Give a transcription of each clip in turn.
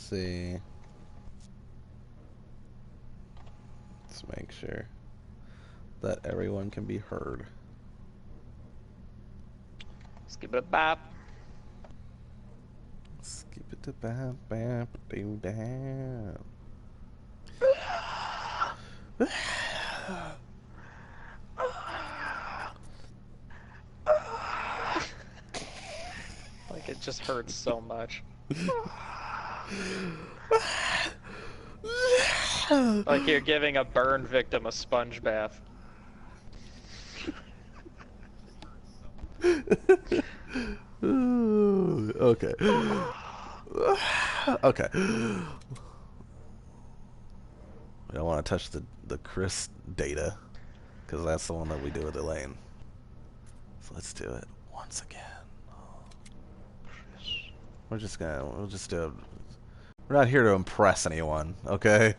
see. Let's make sure that everyone can be heard. Skip it bop. Skip it to bap bap do down. Like it just hurts so much. Like you're giving a burn victim a sponge bath. Okay. Okay. We don't want to touch the Chris data, because that's the one that we do with Elaine. So let's do it once again. We'll just do it. We're not here to impress anyone, okay?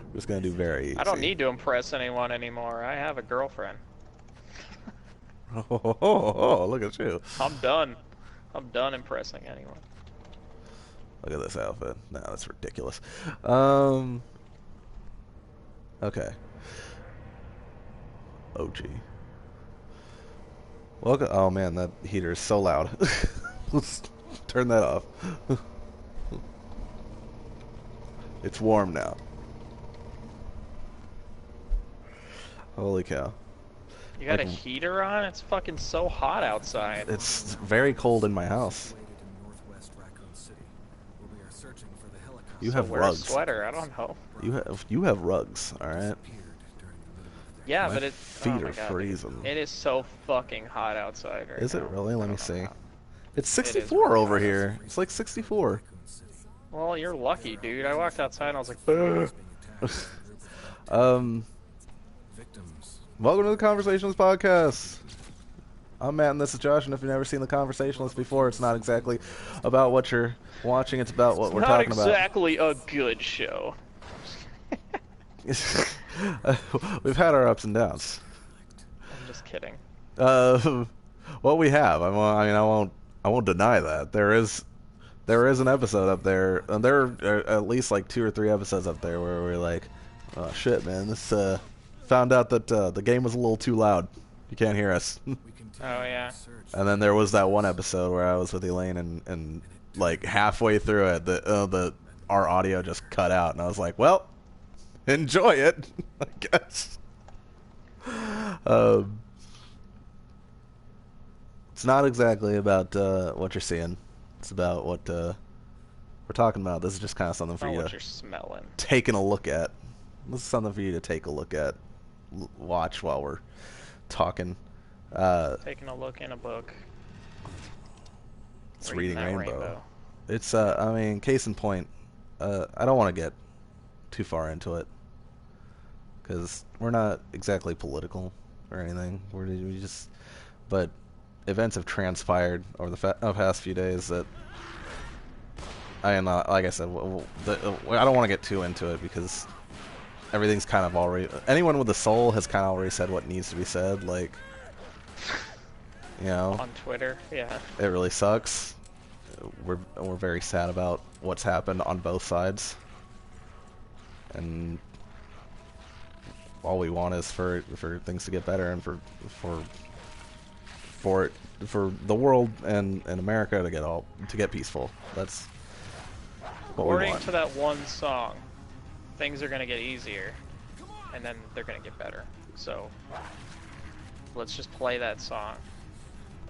We're just gonna do very easy. I don't need to impress anyone anymore. I have a girlfriend. Oh, look at you. I'm done. I'm done impressing anyone. Look at this outfit. No, that's ridiculous. Okay. Oh, gee. Welcome. Oh, man, that heater is so loud. Let's turn that off. It's warm now. Holy cow. You got a heater on? It's fucking so hot outside. It's very cold in my house. You have rugs. Wear a sweater. I don't know. You have rugs, all right? Yeah, my but feet are freezing. It is so fucking hot outside right now. Is it really? Let me see. It's 64 really over here. It's like 64. Well, you're lucky, dude. I walked outside and I was like, ugh. Welcome to the Conversationalist podcast. I'm Matt and this is Josh, and if you've never seen the Conversationalist before, it's not exactly about what you're watching, it's about what we're talking about. Not exactly a good show. We've had our ups and downs. I'm just kidding. Well, we have. I won't deny that. There is an episode up there, and there are at least like 2 or 3 episodes up there where we're like, oh shit, man, this found out that the game was a little too loud. You can't hear us. Oh yeah. And then there was that one episode where I was with Elaine, and like halfway through it, our audio just cut out, and I was like, well, enjoy it, I guess. It's not exactly about what you're seeing. It's about what we're talking about. This is just kind of something for you what to you're smelling. Taking a look at. This is something for you to take a look at, watch while we're talking. Taking a look in a book. It's reading Rainbow. It's I mean, case in point. I don't want to get too far into it because we're not exactly political or anything. But events have transpired over the past few days that I am not, like I said, I don't want to get too into it because everything's kind of already, anyone with a soul has kind of already said what needs to be said, like, you know, on Twitter. Yeah, it really sucks. We're very sad about what's happened on both sides, and all we want is for things to get better and for the world and America to get peaceful. That's what we want. According to that one song, things are gonna get easier, and then they're gonna get better. So let's just play that song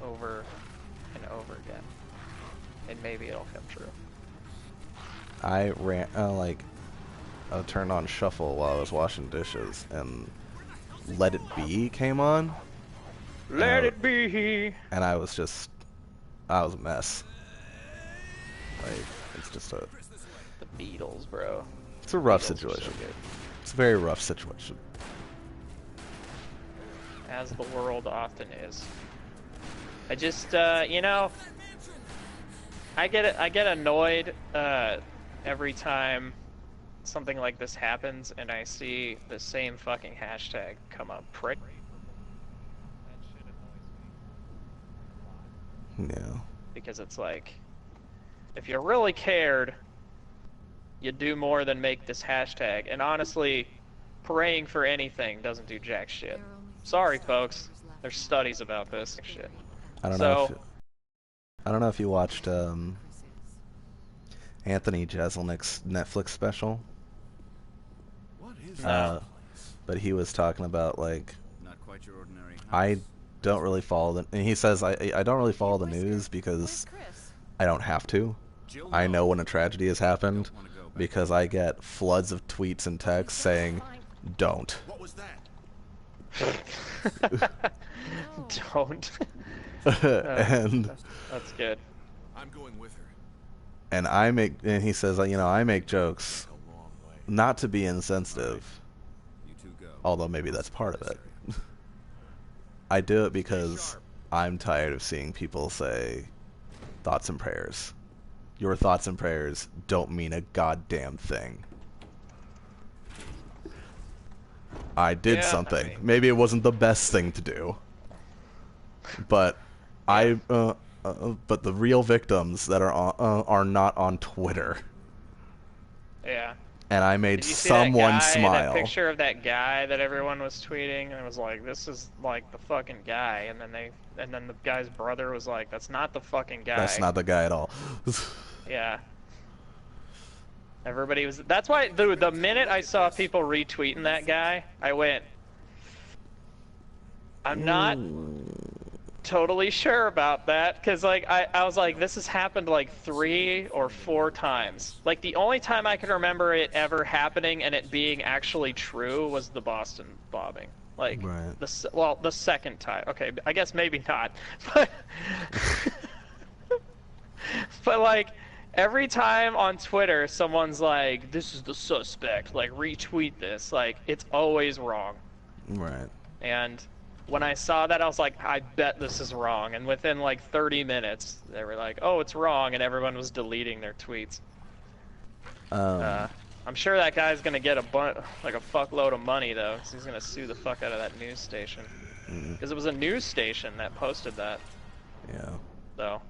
over and over again, and maybe it'll come true. I turned on shuffle while I was washing dishes, and Let It Be came on. Let it be. And I was a mess. Like, it's just the Beatles, bro. It's a rough situation. So it's a very rough situation. As the world often is. I just, you know, I get annoyed every time something like this happens and I see the same fucking hashtag come up. Prick. Yeah. Because it's like, if you really cared, you do more than make this hashtag. And honestly, praying for anything doesn't do jack shit. Sorry, folks. There's studies about this shit. I don't know if So, I don't know if you watched Anthony Jeselnik's Netflix special. What is no. Uh, but he was talking about like Not quite your ordinary house. I don't really follow the. And he says I don't really follow the news because I don't have to. Jill I know knows. when a tragedy has happened Don't wanna go back. because I get floods of tweets and texts saying don't. What was that? Don't. and That's good. I'm going with her. and he says I make jokes A long way. not to be insensitive, You two go. although maybe that's part of it. I do it because I'm tired of seeing people say thoughts and prayers. Your thoughts and prayers don't mean a goddamn thing. I did Yeah, something. I mean- Maybe it wasn't the best thing to do, but but the real victims that are not on Twitter, Yeah. and I made Did you see someone that guy, smile. that picture of that guy that everyone was tweeting, and it was like, this is like the fucking guy, and then the guy's brother was like, that's not the fucking guy. That's not the guy at all. Yeah. Everybody was. That's why, dude. The minute I saw people retweeting that guy, I went. I'm not totally sure about that, because like I was like, this has happened like 3 or 4 times. Like the only time I can remember it ever happening and it being actually true was the Boston bombing. Like Right. the second time. Okay, I guess maybe not, but but like every time on Twitter someone's like, this is the suspect, like retweet this, like it's always wrong. Right. And when I saw that, I was like, I bet this is wrong. And within like 30 minutes, they were like, oh, it's wrong, and everyone was deleting their tweets. I'm sure that guy's gonna get a fuckload of money though, 'cause he's gonna sue the fuck out of that news station. Because it was a news station that posted that, Yeah. though.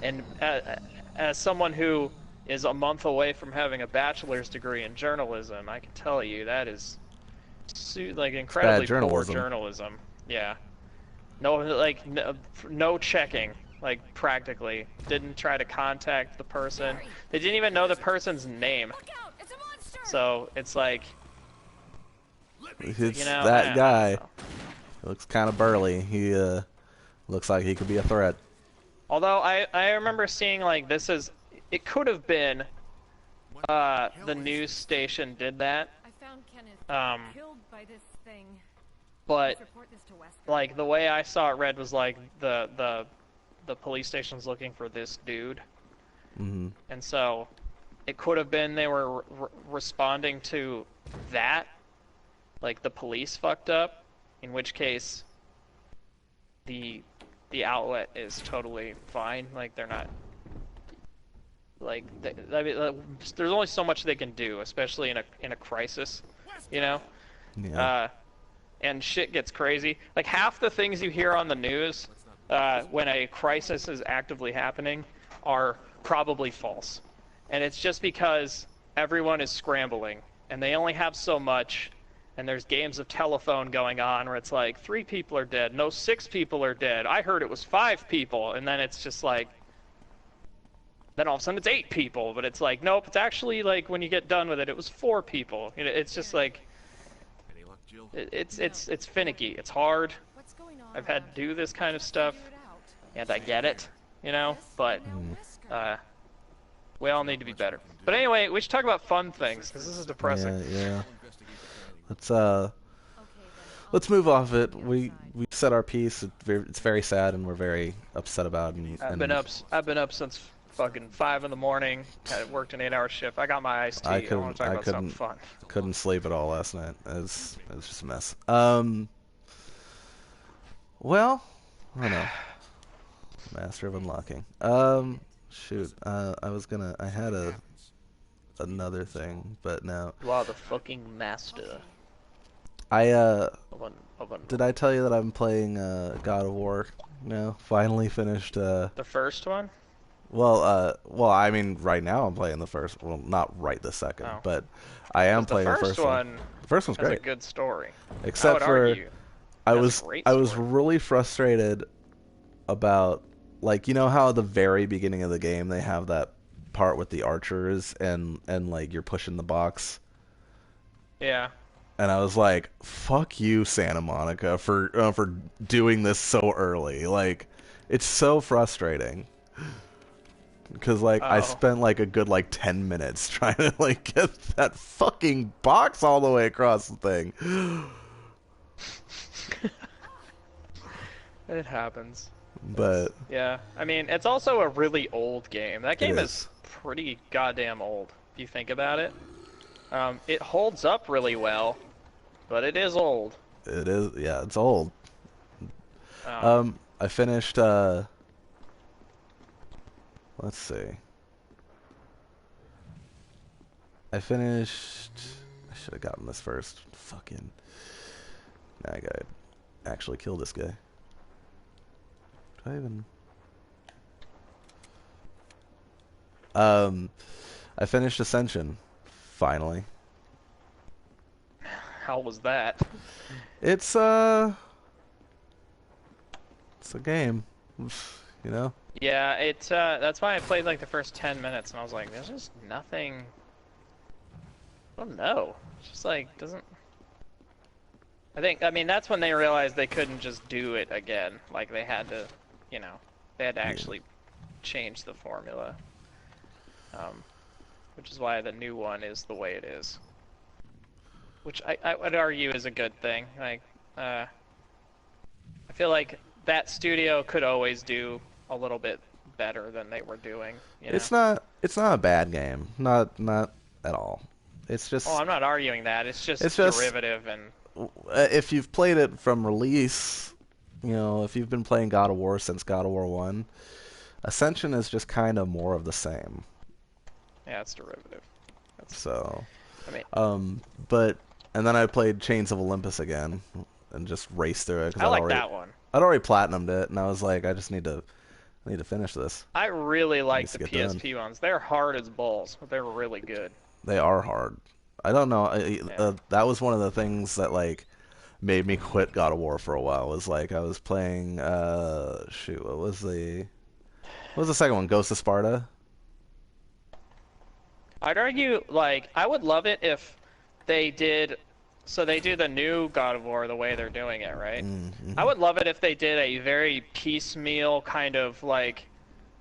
And as someone who is a month away from having a bachelor's degree in journalism, I can tell you that is like incredibly poor journalism. journalism. Yeah. No, like no checking, like practically. Didn't try to contact the person. They didn't even know the person's name. So it's like, It's I that guy. don't know. He looks kind of burly. He looks like he could be a threat. Although I remember seeing like it could have been the news station did that. I found Kenneth killed by this thing. But Report this to Wesker. like the way I saw it read was like the police station's looking for this dude. Mm-hmm. And so it could have been they were responding to that, like the police fucked up, in which case the outlet is totally fine. Like they're not like I mean, there's only so much they can do, especially in a crisis, you know. Yeah. And shit gets crazy. Like half the things you hear on the news when a crisis is actively happening are probably false. And it's just because everyone is scrambling and they only have so much, and there's games of telephone going on where it's like 3 people are dead, no 6 people are dead, I heard it was 5 people, and then it's just like, then all of a sudden it's 8 people, but it's like, nope, it's actually like when you get done with it, it was 4 people. You know, it's just like, Any luck, Jill? it's finicky, it's hard. What's going on? I've had to do this kind of stuff, Figure it out. and I get it, you know, but Now Wesker. we all need to be better. But anyway, we should talk about fun things, because this is depressing. Yeah. Let's Okay, then let's move off it. We said our piece. It's very sad, and we're very upset about it. I've been up since fucking 5 in the morning. I worked an 8-hour shift. I got my iced tea. I want to talk about something fun. Couldn't sleep at all last night. It was just a mess. Well, I don't know. Master of unlocking. Shoot. I had another thing, but no. You are the fucking master I of did I tell you that I'm playing God of War now? Finally finished the first one? Well, I mean, right now I'm playing the first. Well, not right this second, Oh, but I am because the playing the first first one. one The first one's has a great, good story. I except would for argue I it has a was great I was story. really frustrated about, like, you know how at the very beginning of the game they have that part with the archers and like you're pushing the box, Yeah. and I was like, fuck you, Santa Monica, for doing this so early. Like, it's so frustrating. Because, like, I Oh. spent, like, a good, like, 10 minutes trying to, like, get that fucking box all the way across the thing. It happens. But Yeah. I mean, it's also a really old game. That it game is is. pretty goddamn old, if you think about it. It holds up really well, but it is old. It is. Yeah, it's old. Um, I finished, let's see. I finished... I should have gotten this first. Fucking... Now I gotta actually kill this guy. Do I even... I finished Ascension. Finally. how was that? It's it's a game, you know. Yeah, that's why I played like the first 10 minutes and I was like, there's just nothing. I don't know. It's just like, doesn't. I mean, that's when they realized they couldn't just do it again. Like, they had to, you know, they had to actually change the formula. Which is why the new one is the way it is. Which I would argue is a good thing. Like, I feel like that studio could always do a little bit better than they were doing. You know? It's not a bad game. Not at all. It's Oh, just I'm not arguing that. It's it's just just derivative and if you've played it from release, you know, if you've been playing God of War since God of War 1, Ascension is just kind of more of the same. yeah, it's derivative. That's, So, I mean, but and then I played Chains of Olympus again and just raced through it because I like that one. I'd already platinumed it, and I was like, I need to finish this. I really like Needs to the get done. PSP ones. They're hard as balls, but they're really good. They are hard. I don't know. Yeah. That was one of the things that like made me quit God of War for a while. Was like I was playing. Shoot, what was the second one? Ghost of Sparta. I'd argue, like, I would love it if they did. So they do the new God of War the way they're doing it, right? Mm-hmm. I would love it if they did a very piecemeal kind of like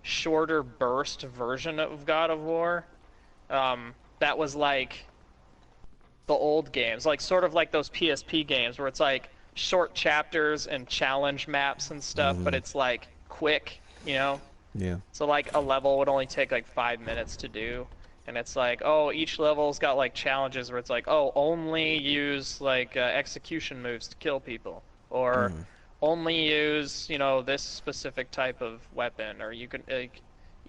shorter burst version of God of War. That was like the old games, like sort of like those PSP games where it's like short chapters and challenge maps and stuff, but Mm-hmm. it's like quick, you know? Yeah. So like a level would only take like 5 minutes to do. And it's like, oh, each level's got like challenges where it's like, oh, only use like execution moves to kill people, or Mm. only use, you know, this specific type of weapon, or you can, like,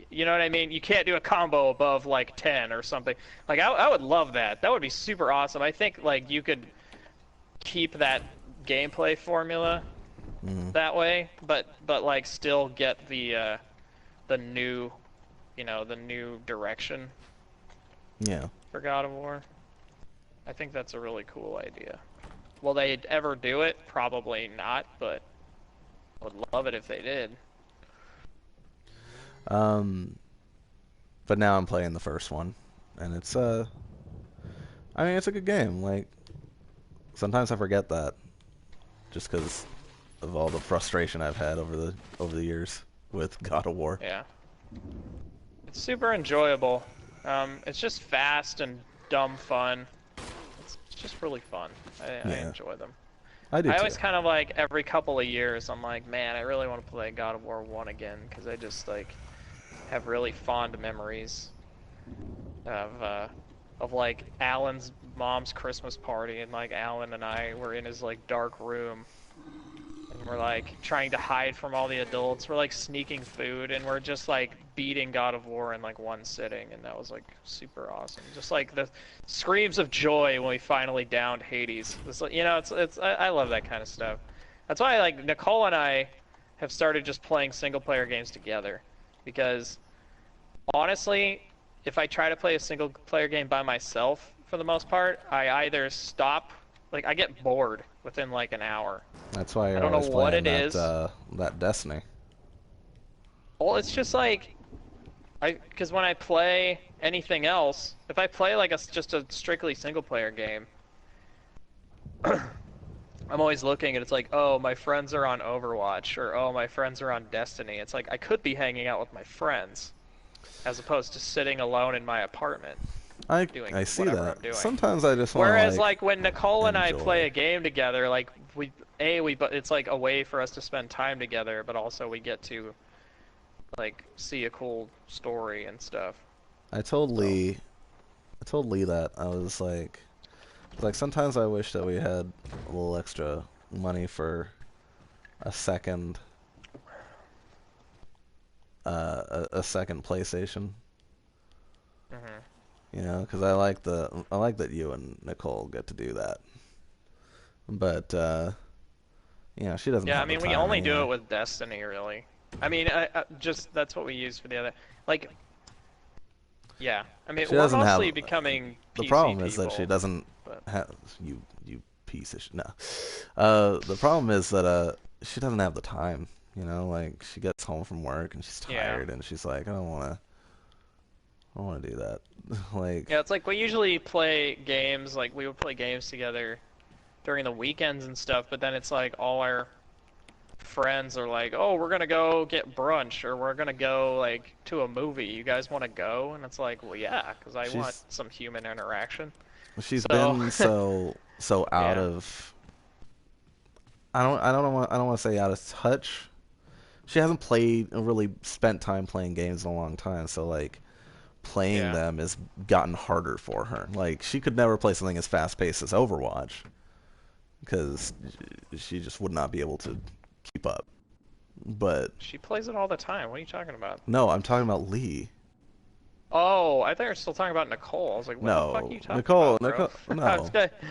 you know what I mean? You can't do a combo above like 10 or something. Like, I would love that. That would be super awesome. I think like you could keep that gameplay formula Mm. that way, but like still get the new, you know, the new direction Yeah. for God of War. I think that's a really cool idea. Will they ever do it? Probably not, but I would love it if they did. Um. But now I'm playing the first one, and it's I mean, it's a good game. Like, sometimes I forget that, just because of all the frustration I've had over the years with God of War. Yeah. It's super enjoyable. It's just fast and dumb fun. It's just really fun. I Yeah. enjoy them. I do I too. always kind of like every couple of years I'm like, man, I really want to play God of War 1 again because I just like have really fond memories of like Alan's mom's Christmas party and like Alan and I were in his like dark room and we're like trying to hide from all the adults. We're like sneaking food and we're just like beating God of War in like one sitting, and that was like super awesome. Just like the screams of joy when we finally downed Hades. It's like, you know, it's I love that kind of stuff. That's why like Nicole and I have started just playing single player games together, because honestly, if I try to play a single player game by myself, for the most part, I either stop, like I get bored within like an hour. That's why I you're don't know always what playing it is. that Destiny. Well, it's just like because when I play anything else, if I play like just a strictly single player game, I'm always looking and it's like, oh, my friends are on Overwatch or oh, my friends are on Destiny. It's like I could be hanging out with my friends as opposed to sitting alone in my apartment doing I see whatever that. I'm doing. Sometimes I just want to Whereas like like when Nicole and I play enjoy. a game together, like it's like a way for us to spend time together, but also we get to like see a cool story and stuff. I told So Lee, I told Lee that I was like sometimes I wish that we had a little extra money for a second, a second PlayStation. hmm You know, because I like that you and Nicole get to do that. But you know, she doesn't yeah, I have the mean we time only do anyway. it with Destiny really. I mean, just that's what we use for the other. Like, yeah. I mean, She we're doesn't have. mostly becoming The PC problem is that she people, doesn't but have you piece of shit. No. The problem is that she doesn't have the time. You know, like she gets home from work and she's yeah. tired and she's like, I don't want to do that. Like, Yeah, it's like we usually play games, like we would play games together during the weekends and stuff, but then it's like all our friends are like, "Oh, we're gonna go get brunch, or we're gonna go like to a movie. You guys want to go?" And it's like, "Well, yeah, because I want she's some human interaction." she's So, been so out yeah, of. I don't want to say out of touch. She hasn't played really spent time playing games in a long time, so like playing yeah. them has gotten harder for her. Like she could never play something as fast paced as Overwatch because she just would not be able to keep up. But She plays it all the time. What are you talking about? no, I'm talking about Lee. Oh, I thought you were still talking about Nicole. I was like, "What the fuck are No, you talking about, bro?" Nicole, I was no, gonna, I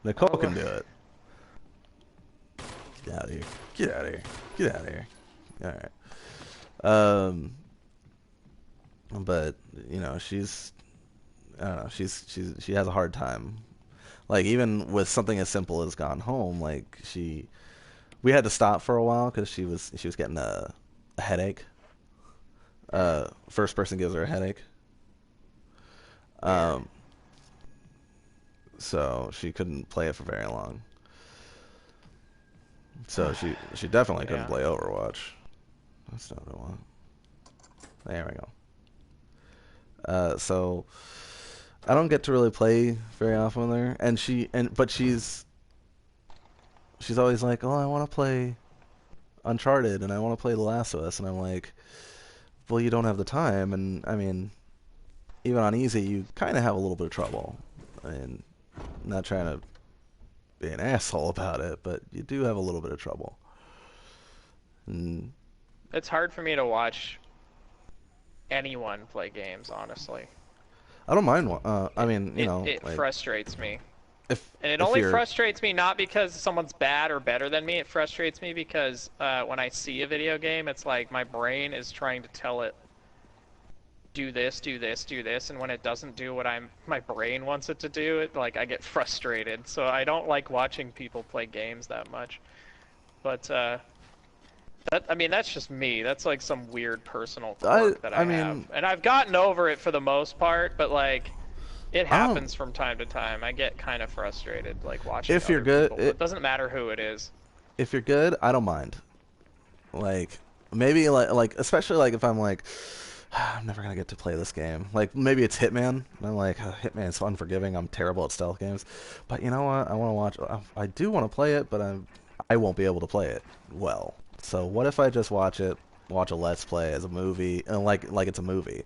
Nicole was can like, do it. Get out of here! Get out of here! Get out of here! All right. But you know, I don't know, she has a hard time. Like even with something as simple as Gone Home, like we had to stop for a while because she was getting a headache. First person gives her a headache. weird. Um, so she couldn't play it for very long. So she definitely couldn't Yeah. play Overwatch. That's not what I want. There we go. So I don't get to really play very often with her, and but she's always like, oh, I want to play Uncharted and I want to play The Last of Us, and I'm like, well, you don't have the time, and I mean, even on easy, you kind of have a little bit of trouble. I mean, not trying to be an asshole about it, but you do have a little bit of trouble. And It's hard for me to watch anyone play games, honestly. I don't mind. I It mean, you it know, it like frustrates me. And it if only you're frustrates me not because someone's bad or better than me. It frustrates me because when I see a video game, it's like my brain is trying to tell it, do this, do this, do this, and when it doesn't do what my brain wants it to do, like I get frustrated. So I don't like watching people play games that much. But I mean that's just me. That's like some weird personal quirk that I I have. mean, And I've gotten over it for the most part, but like it I don't. happens from time to time. I get kind of frustrated, like watching If you're other good, people. It doesn't matter who it is. if you're good, I don't mind. Like maybe like especially like if I'm like I'm never gonna get to play this game. Like maybe it's Hitman. And I'm like Hitman's unforgiving. I'm terrible at stealth games. But you know what? I want to watch. I do want to play it, but I won't be able to play it well. So what if I just watch a let's play as a movie, and like it's a movie.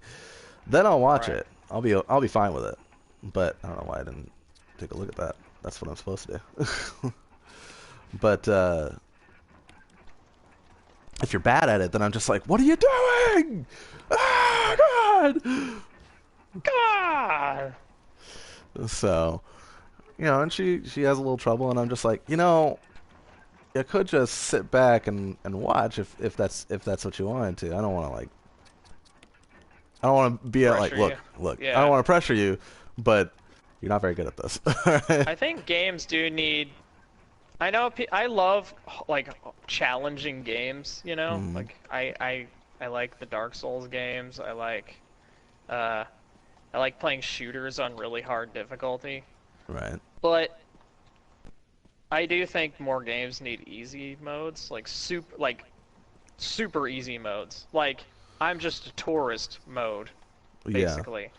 Then I'll watch Right. it. I'll be fine with it. But I don't know why I didn't take a look at that. That's what I'm supposed to do. But if you're bad at it, then I'm just like, what are you doing? Ah, God! God. So, you know, and she has a little trouble, and I'm just like, you know, you could just sit back and watch if that's what you wanted to. I don't want to like I don't want to be like, Pressure look, you. look. I don't Yeah. want to pressure you, but you're not very good at this. I think games do need. I know I love like challenging games, you know? Mhm. Like I like the Dark Souls games. Uh I like playing shooters on really hard difficulty. Right. But I do think more games need easy modes, like super easy modes. Like I'm just a tourist mode, Yeah. basically.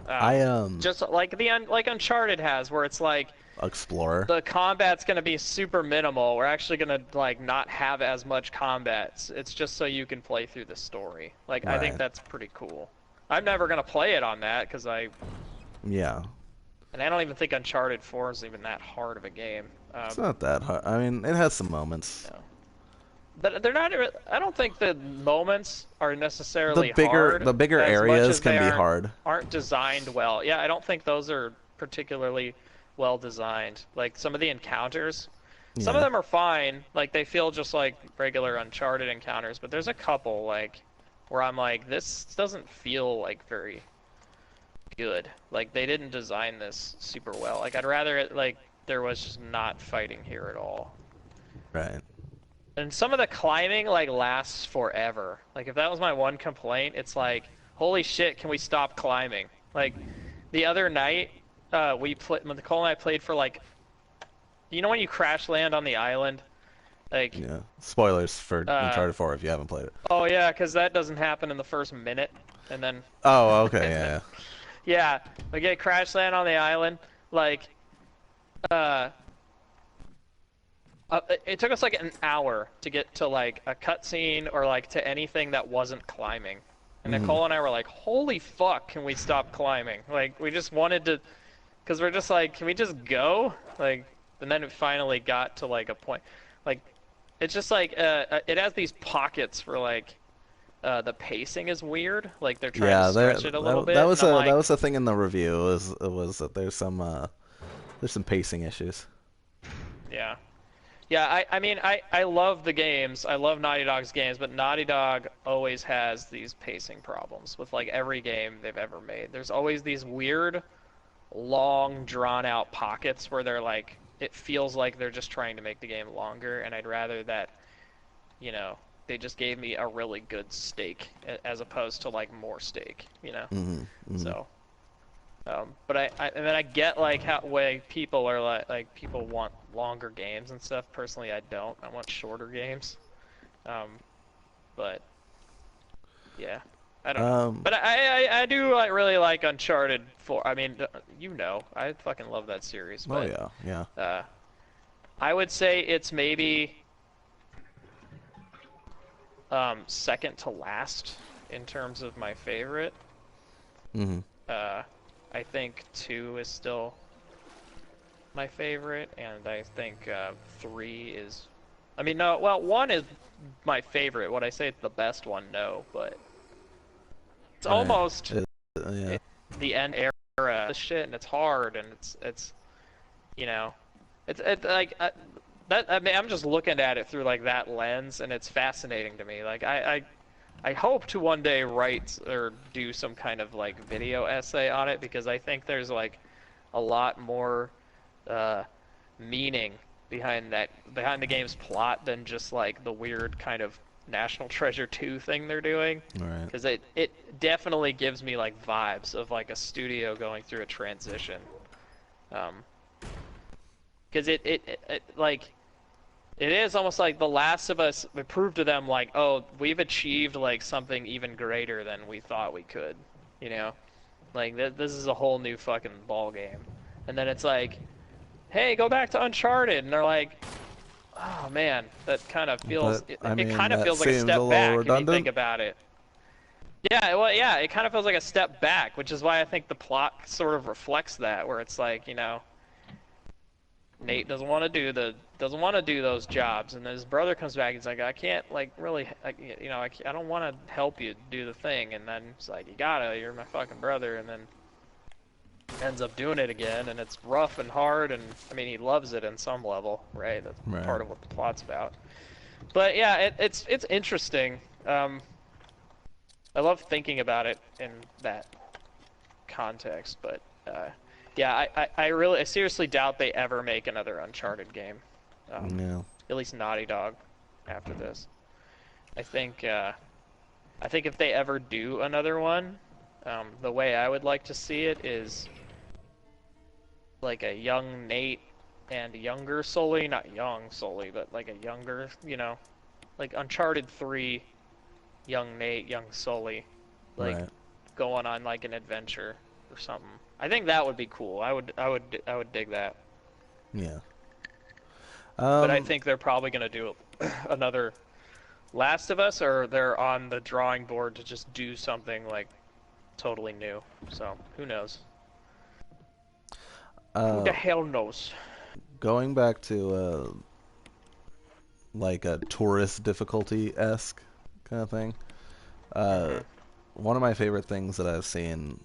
I Just like like Uncharted has, where it's like Explorer. the combat's gonna be super minimal. We're actually gonna like not have as much combat. It's just so you can play through the story. Like I think Right. that's pretty cool. I'm never gonna play it on that Yeah. and I don't even think Uncharted 4 is even that hard of a game. It's not that hard. I mean, it has some moments. No. But they're not. I don't think the moments are necessarily hard. The bigger as much areas as they can be hard. aren't designed well. Yeah, I don't think those are particularly well designed. Like some of the encounters, some of Yeah. them are fine. Like they feel just like regular Uncharted encounters. But there's a couple like where I'm like, this doesn't feel like very good. Like they didn't design this super well. Like I'd rather it like there was just not fighting here at all. Right. And some of the climbing like lasts forever. Like if that was my one complaint, it's like, holy shit, can we stop climbing? Like the other night, Nicole and I played for like, you know when you crash land on the island? Like, Yeah. Spoilers for uh, Uncharted 4 if you haven't played it. oh yeah, because that doesn't happen in the first minute, and then Oh, okay. Yeah. yeah, we get crash land on the island. Like, uh, it took us like an hour to get to like a cutscene or like to anything that wasn't climbing. And Nicole and I were like, holy fuck, can we stop climbing? Like, we just wanted to, because we're just like, can we just go? Like, and then it finally got to like a point. Like, it's just like, it has these pockets for like, the pacing is weird. Like, they're trying Yeah. to stretch it a little bit. That was And I'm that like, was a thing in the review. Was that there's some pacing issues. yeah. Yeah, I mean, I love the games. I love Naughty Dog's games, but Naughty Dog always has these pacing problems with like every game they've ever made. There's always these weird, long, drawn-out pockets where they're like, it feels like they're just trying to make the game longer, and I'd rather that, you know, they just gave me a really good steak as opposed to like more steak, you know? So, but and then I get like how way people are like people want longer games and stuff. Personally, I don't. I want shorter games. But yeah, I don't know. But I do like really like Uncharted 4. I mean, you know, I fucking love that series. Oh But yeah. Yeah. I would say it's maybe second to last in terms of my favorite. Mhm. I think 2 is still my favorite, and I think 3 is. I mean, no, well, 1 is my favorite. Would I say it's the best one? No, but it's Right. almost Yeah. the end era of shit, and it's hard, and it's you know, it's like that. I mean, I'm just looking at it through like that lens, and it's fascinating to me. Like I hope to one day write or do some kind of like video essay on it because I think there's like a lot more meaning behind the game's plot than just like the weird kind of National Treasure 2 thing they're doing. Right. Because it definitely gives me like vibes of like a studio going through a transition. Because it like it is almost like The Last of Us. We proved to them like, oh, we've achieved like something even greater than we thought we could, you know, like this is a whole new fucking ball game. And then it's like, hey, go back to Uncharted, and they're like, oh man, that kind of feels. But, It I mean, kind of that feels like a seems step a little back if you redundant. think about it. Yeah, well, yeah, it kind of feels like a step back, which is why I think the plot sort of reflects that, where it's like, you know, Nate doesn't want to do those jobs, and then his brother comes back. He's like, I can't like really, you know, I don't want to help you do the thing, and then he's like, you gotta, you're my fucking brother, and then ends up doing it again, and it's rough and hard, and I mean he loves it in some level, right? That's part of what the plot's about. But yeah, it's interesting. I love thinking about it in that context, but yeah, I seriously doubt they ever make another Uncharted game. Yeah. At least Naughty Dog after this. I think I think if they ever do another one, the way I would like to see it is like a young Nate and younger Sully, not young Sully, but like a younger, like Uncharted 3, young Nate, young Sully, like Right. going on like an adventure or something. I think that would be cool. I would dig that. Yeah. But I Um. think they're probably gonna do another Last of Us, or they're on the drawing board to just do something like totally new. So who knows? Who the Uh. hell knows? Going back to like a tourist difficulty esque kind of thing. Uh. Hmm. One of my favorite things that I've seen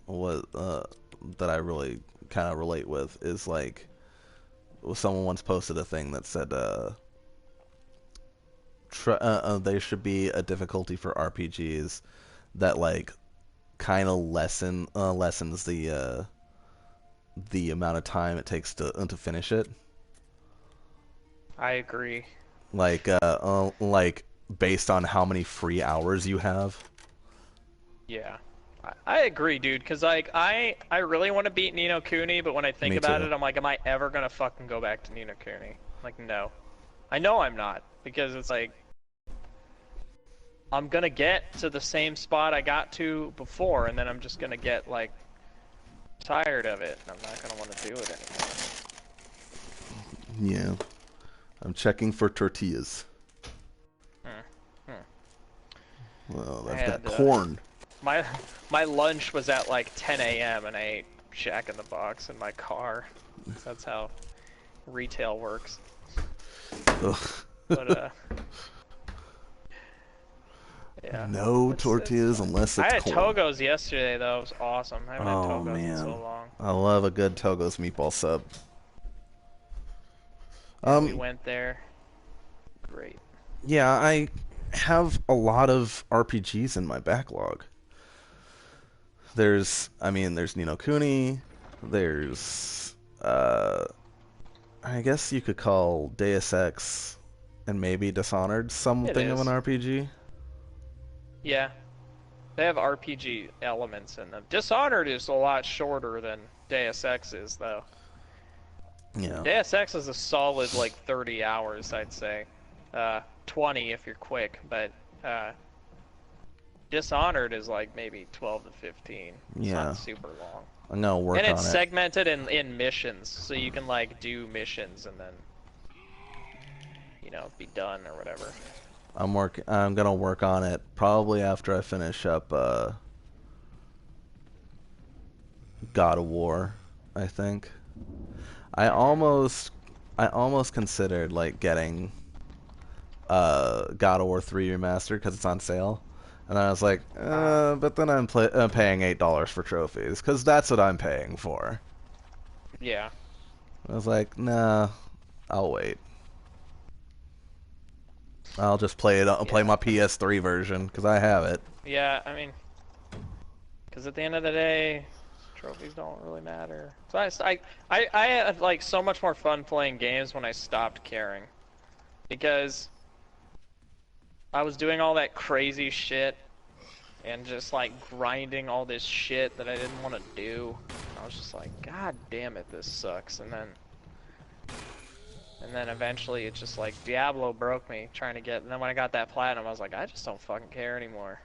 was that I really kind of relate with is like someone once posted a thing that said there should be a difficulty for RPGs that like kind of lessens the amount of time it takes to finish it. I agree. Like based on how many free hours you have. Yeah. I agree, dude, because like I really want to beat Nino Kuni, but when I think Me about too. it, I'm like, am I ever gonna fucking go back to Nino Kuni? Like, no. I know I'm not, because it's like I'm gonna get to the same spot I got to before, and then I'm just gonna get like tired of it, and I'm not gonna want to do it anymore. Yeah. I'm checking for tortillas. Hmm. Hmm. Well, I I've got had corn. my my lunch was at like 10 a.m. and I ate Jack in the Box in my car. That's how retail works. Ugh. But yeah, No it's tortillas fine. unless I it's had corn. Togo's yesterday though. It was awesome. I haven't had Oh Togo's in so man, long. I love a good Togo's meatball sub. Yeah, we Um, went there. Great. yeah, I have a lot of RPGs in my backlog. There's Nino Kuni. There's, I guess you could call Deus Ex and maybe Dishonored It something of an is. RPG. Yeah, they have RPG elements in them. Dishonored is a lot shorter than Deus Ex is, though. Yeah, Deus Ex is a solid like 30 hours, I'd say. 20 if you're quick, but uh, Dishonored is like maybe 12 to 15. It's yeah. not super long. I'm gonna And work it's on it. segmented in missions, so you can like do missions and then, be done or whatever. I'm gonna work on it probably after I finish up God of War. I think. I Hmm. almost I almost considered like getting God of War 3 remastered because it's on sale, and I was like, Uh, but then I'm paying $8 for trophies because that's what I'm paying for. yeah. I was like, nah, I'll wait. I'll just play Yeah. my PS3 version because I have it. Yeah, I mean, because at the end of the day, trophies don't really matter. So I had like so much more fun playing games when I stopped caring. Because I was doing all that crazy shit and just like grinding all this shit that I didn't want to do. I was just like, God damn it, this sucks. And then eventually it's just like Diablo broke me trying to get, and then when I got that platinum, I was like, I just don't fucking care anymore.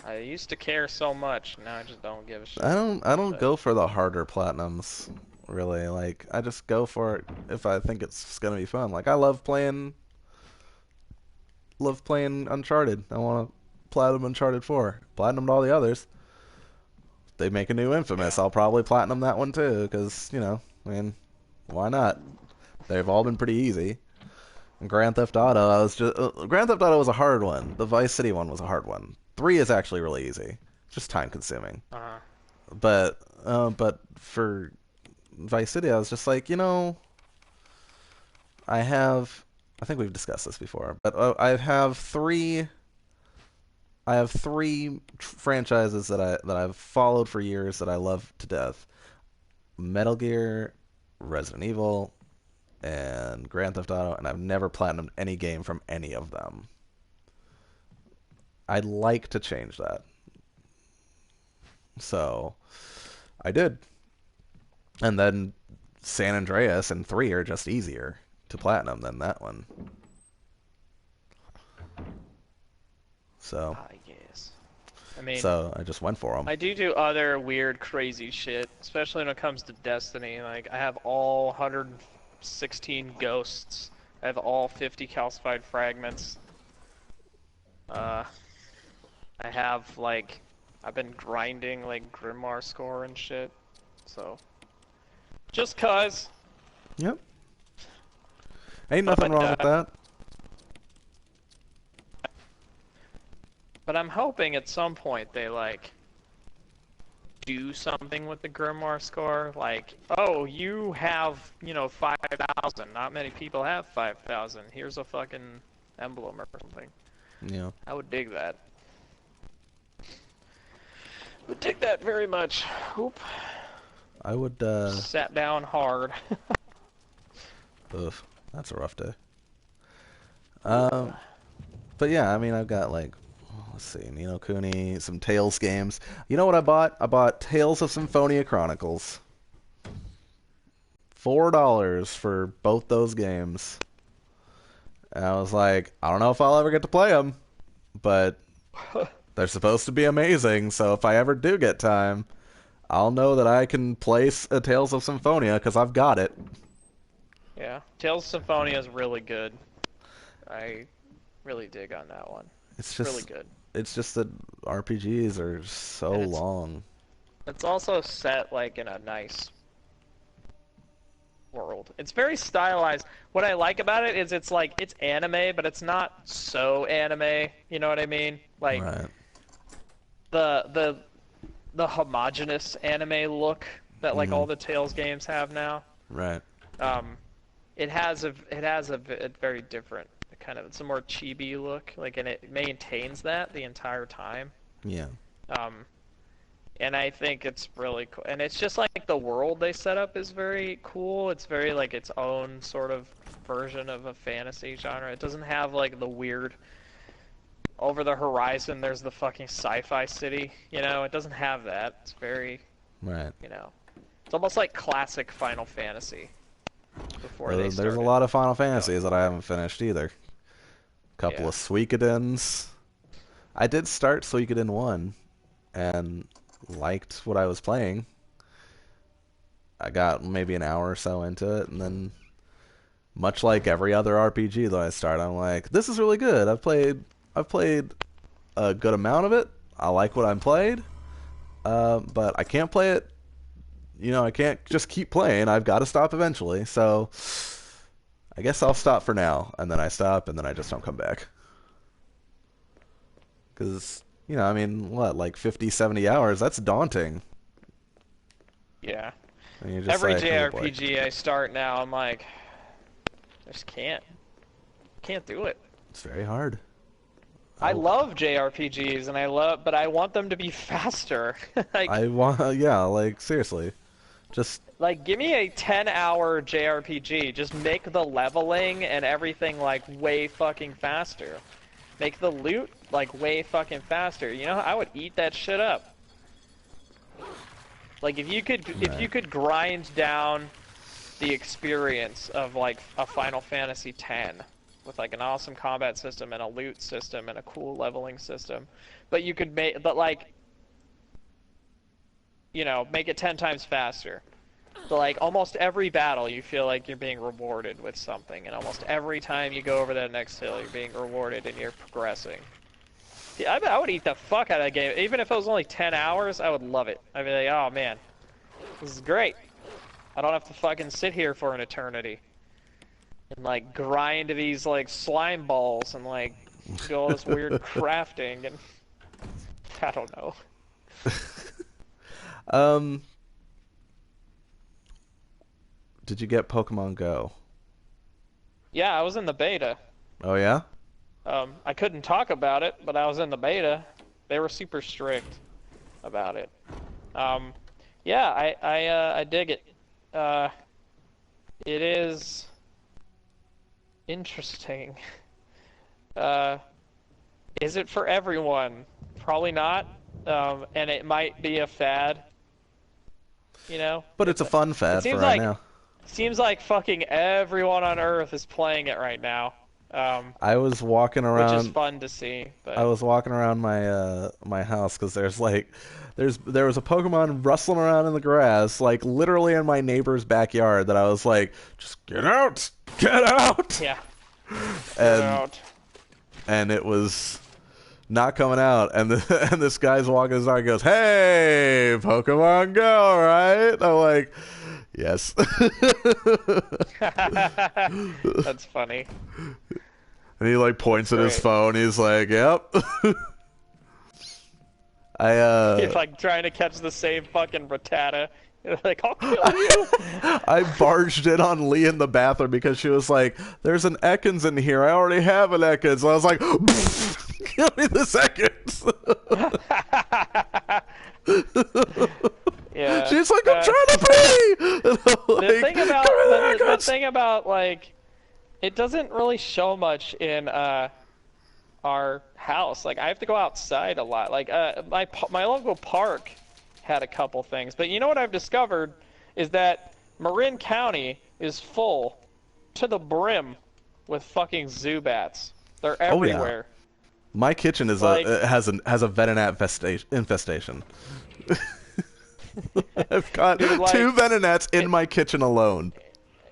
I used to care so much, now I just don't give a shit. I don't But go for the harder platinums really. Like I just go for it if I think it's gonna be fun. Like I love playing Uncharted. I want to platinum Uncharted 4. Platinum all the others. They make a new Infamous. yeah. I'll probably platinum that one too because I mean, why not? They've all been pretty easy. And Grand Theft Auto, I was just Grand Theft Auto was a hard one. The Vice City one was a hard one. 3 is actually really easy. Just time consuming. Uh-huh. But for Vice City, I was just like, I have. I think we've discussed this before, but I have 3 I have three franchises that I've followed for years that I love to death: Metal Gear, Resident Evil, and Grand Theft Auto, and I've never platinumed any game from any of them. I'd like to change that. So I did. And then San Andreas and 3 are just easier to platinum than that one. So, Yes. I mean, so I just went for them. I do other weird, crazy shit, especially when it comes to Destiny. Like, I have all 116 ghosts. I have all 50 calcified fragments. I have, like, I've been grinding, like, Grimoire score and shit. So, just cause. Yep. Ain't nothing wrong with that. But I'm hoping at some point they, like, do something with the Grimoire score. Like, oh, you have, 5,000. Not many people have 5,000. Here's a fucking emblem or something. Yeah. I would dig that. Would dig that very much. Oop. I would, Sat down hard. ugh, that's a rough day. But yeah, I mean, I've got, like, let's see, Ni no Kuni, some Tales games. You know what I bought? I bought Tales of Symphonia Chronicles. $4 for both those games. And I was like, I don't know if I'll ever get to play them, but they're supposed to be amazing, so if I ever do get time, I'll know that I can play a Tales of Symphonia, because I've got it. Yeah. Tales of Symphonia is really good. I really dig on that one. It's just really good. It's just that RPGs are so And long. It's also set, like, in a nice world. It's very stylized. What I like about it is it's like, it's anime, but it's not so anime, you know what I mean? Like, Right. the homogenous anime look that, like, all the Tales games have now. Right. It has a very different kind of, it's a more chibi look, like, and it maintains that the entire time. Yeah. And I think it's really cool. And it's just like the world they set up is very cool. It's very like its own sort of version of a fantasy genre. It doesn't have like the weird over the horizon there's the fucking sci-fi city, it doesn't have that. It's very, Right. it's almost like classic Final Fantasy before they There's started. a lot of Final Fantasies that I haven't finished either. Couple Yeah. of Suikoden's. I did start Suikoden 1 and liked what I was playing. I got maybe an hour or so into it, and then, much like every other RPG that I start, I'm like, this is really good. I've played a good amount of it. I like what I'm played, but I can't play it. I can't just keep playing. I've got to stop eventually. So I guess I'll stop for now, and then I stop, and then I just don't come back. Because, I mean, what, like 50, 70 hours? That's daunting. Yeah. And you're just Every like, oh, boy. JRPG I start now, I'm like, I just can't do it. It's very hard. I love JRPGs but I want them to be faster. Like, like, seriously. Just, like, give me a 10-hour JRPG. Just make the leveling and everything, like, way fucking faster. Make the loot, like, way fucking faster. I would eat that shit up. Like, if you could grind down the experience of, like, a Final Fantasy X with, like, an awesome combat system and a loot system and a cool leveling system, but you could make it 10 times faster. So, like, almost every battle you feel like you're being rewarded with something, and almost every time you go over that next hill you're being rewarded and you're progressing. Yeah, I would eat the fuck out of that game. Even if it was only 10 hours, I would love it. I'd be like, oh man, this is great. I don't have to fucking sit here for an eternity and, like, grind these, like, slime balls and, like, do all this weird crafting and I don't know. Did you get Pokemon Go? Yeah, I was in the beta. Oh, yeah? I couldn't talk about it, but I was in the beta. They were super strict about it. Yeah, I dig it. It is interesting. Is it for everyone? Probably not. And it might be a fad. You know, But it's a fun it fad for seems right like now. fucking everyone on Earth is playing it right now. I was walking Which is around. fun to see. But I was walking around my house because there was a Pokemon rustling around in the grass, like literally in my neighbor's backyard. That I was like, just get out, get out. yeah, And out. and it was not coming out. And and this guy's walking his dog and goes, "Hey, Pokemon Go, right?" I'm like, yes. That's funny. And he like points at his Great. phone. He's like, "Yep." You're like trying to catch the same fucking Rattata. You're like, I'll kill you. I barged in on Lee in the bathroom because she was like, "There's an Ekans in here. I already have an Ekans." So I was like, "Give me this Ekans." Yeah. She's like, "I'm trying to pee." And I'm like, The thing about "Give me the Ekans." thing about like, it doesn't really show much in our house. Like I have to go outside a lot. Like my local park had a couple things, but you know what I've discovered is that Marin County is full to the brim with fucking Zubats. They're Oh, yeah. everywhere. My kitchen is Like- has a Venonat infestation. I've got Dude, like- 2 Venonats in my kitchen alone.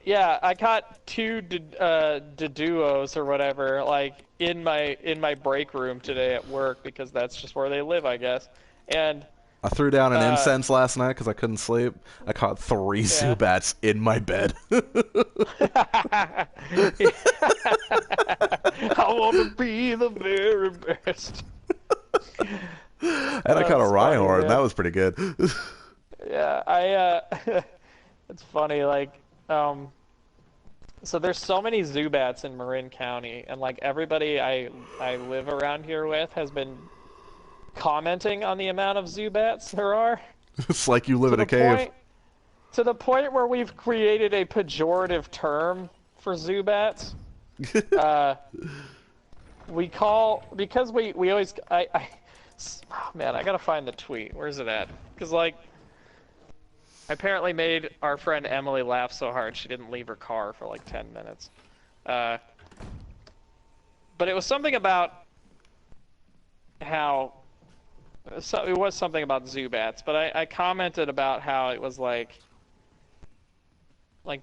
Yeah, I caught 2 Deduos or whatever, like in my break room today at work because that's just where they live, I guess. And I threw down an incense last night because I couldn't sleep. I caught 3 Zubats in my bed. I want to be the very best. And I caught a That's funny, Rhyhorn. man. That was pretty good. Yeah, it's funny, like, so there's so many Zubats in Marin County, and like everybody I live around here with has been commenting on the amount of Zubats there are. It's like you live in a cave. To the point where we've created a pejorative term for Zubats. We call, because we always, oh man, I gotta find the tweet. Where's it at? Because like, I apparently made our friend Emily laugh so hard she didn't leave her car for like 10 minutes. But it was something about how, so it was something about Zubats, but I commented about how it was like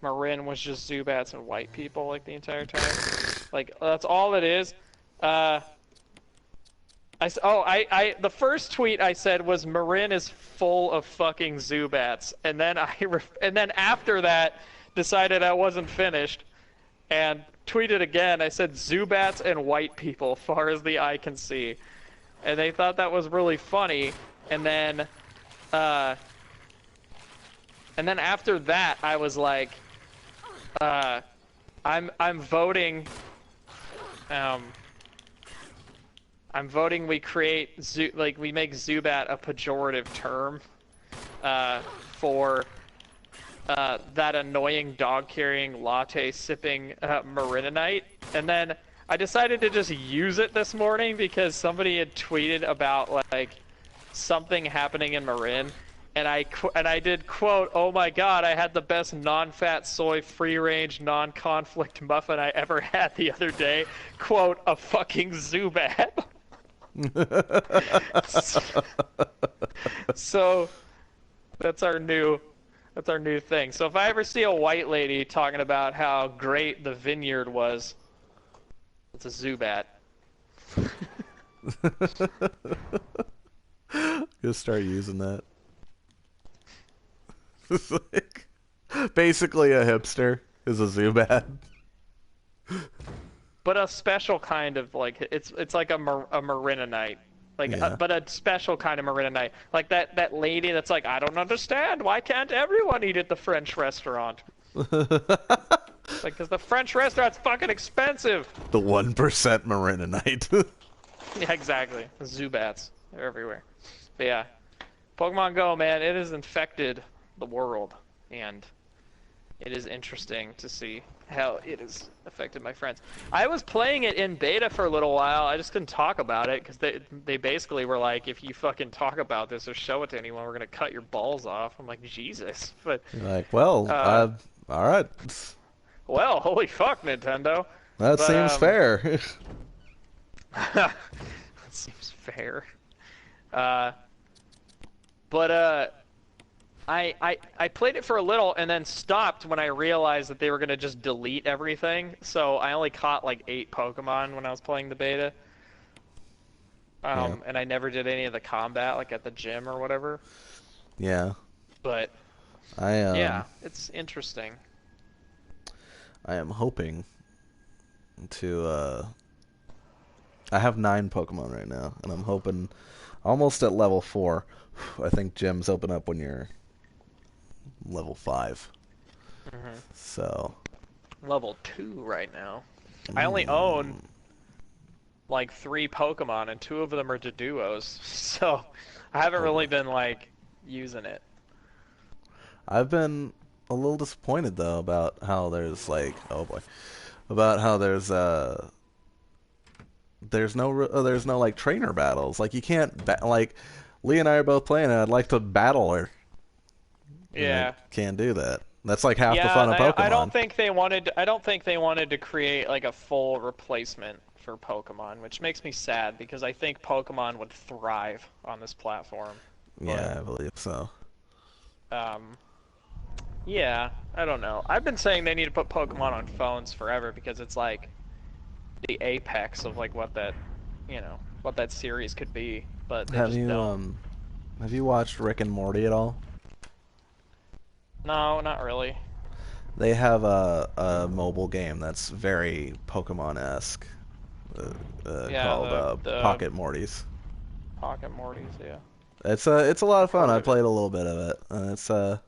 Marin was just Zubats and white people like the entire time. Like that's all it is. The first tweet I said was Marin is full of fucking Zubats, and then after that decided I wasn't finished, and tweeted again. I said Zubats and white people, far as the eye can see, and they thought that was really funny. And then after that, I was like, I'm voting. I'm voting we create we make Zubat a pejorative term for that annoying dog-carrying, latte-sipping Marinonite. And then I decided to just use it this morning because somebody had tweeted about like something happening in Marin, and I did quote, "Oh my god, I had the best non-fat soy free-range non-conflict muffin I ever had the other day." Quote, "a fucking Zubat." So that's our new thing. So if I ever see a white lady talking about how great the vineyard was, it's a Zubat. You'll start using that. It's like, basically a hipster is a Zubat. But a special kind of like it's like a Marinonite, like Yeah. but a special kind of Marinonite, like that lady that's like, I don't understand, why can't everyone eat at the French restaurant? Like, because the French restaurant's fucking expensive. The 1% Marinonite. Yeah, exactly. Zubats. They're everywhere. But yeah, Pokemon Go, man, it has infected the world, and it is interesting to see how it has affected my friends. I was playing it in beta for a little while. I just couldn't talk about it because they basically were like, if you fucking talk about this or show it to anyone, we're gonna cut your balls off. I'm like, Jesus. But You're like, well, uh, all right. well, holy fuck, Nintendo. That But seems fair. that seems fair. Uh, but I played it for a little and then stopped when I realized that they were gonna just delete everything. So I only caught like 8 Pokemon when I was playing the beta. Yeah. And I never did any of the combat, like at the gym or whatever. Yeah. But I yeah, it's interesting. I am hoping to I have 9 Pokemon right now, and I'm hoping almost at level 4. I think gyms open up when you're level 5. So Level 2 right now. I only own like 3 Pokemon, and 2 of them are duos, so I haven't really been like using it. I've been a little disappointed though about how there's like, oh boy, about how there's no like trainer battles. Like you can't like Lee and I are both playing it. I'd like to battle her. Yeah. Can't do that. That's like half the Yeah, fun and of Pokemon. I don't think they wanted. I don't think they wanted to create like a full replacement for Pokemon, which makes me sad because I think Pokemon would thrive on this platform. Yeah, I believe so. Yeah, I don't know. I've been saying they need to put Pokemon on phones forever because it's like the apex of like what that, what that series could be. But they Have just you don't. have you watched Rick and Morty at all? No, not really. They have a mobile game that's very Pokemon-esque Yeah, called the Pocket Mortys. Pocket Mortys. Yeah. It's a lot of I've fun. heard I of it. played a little bit of it.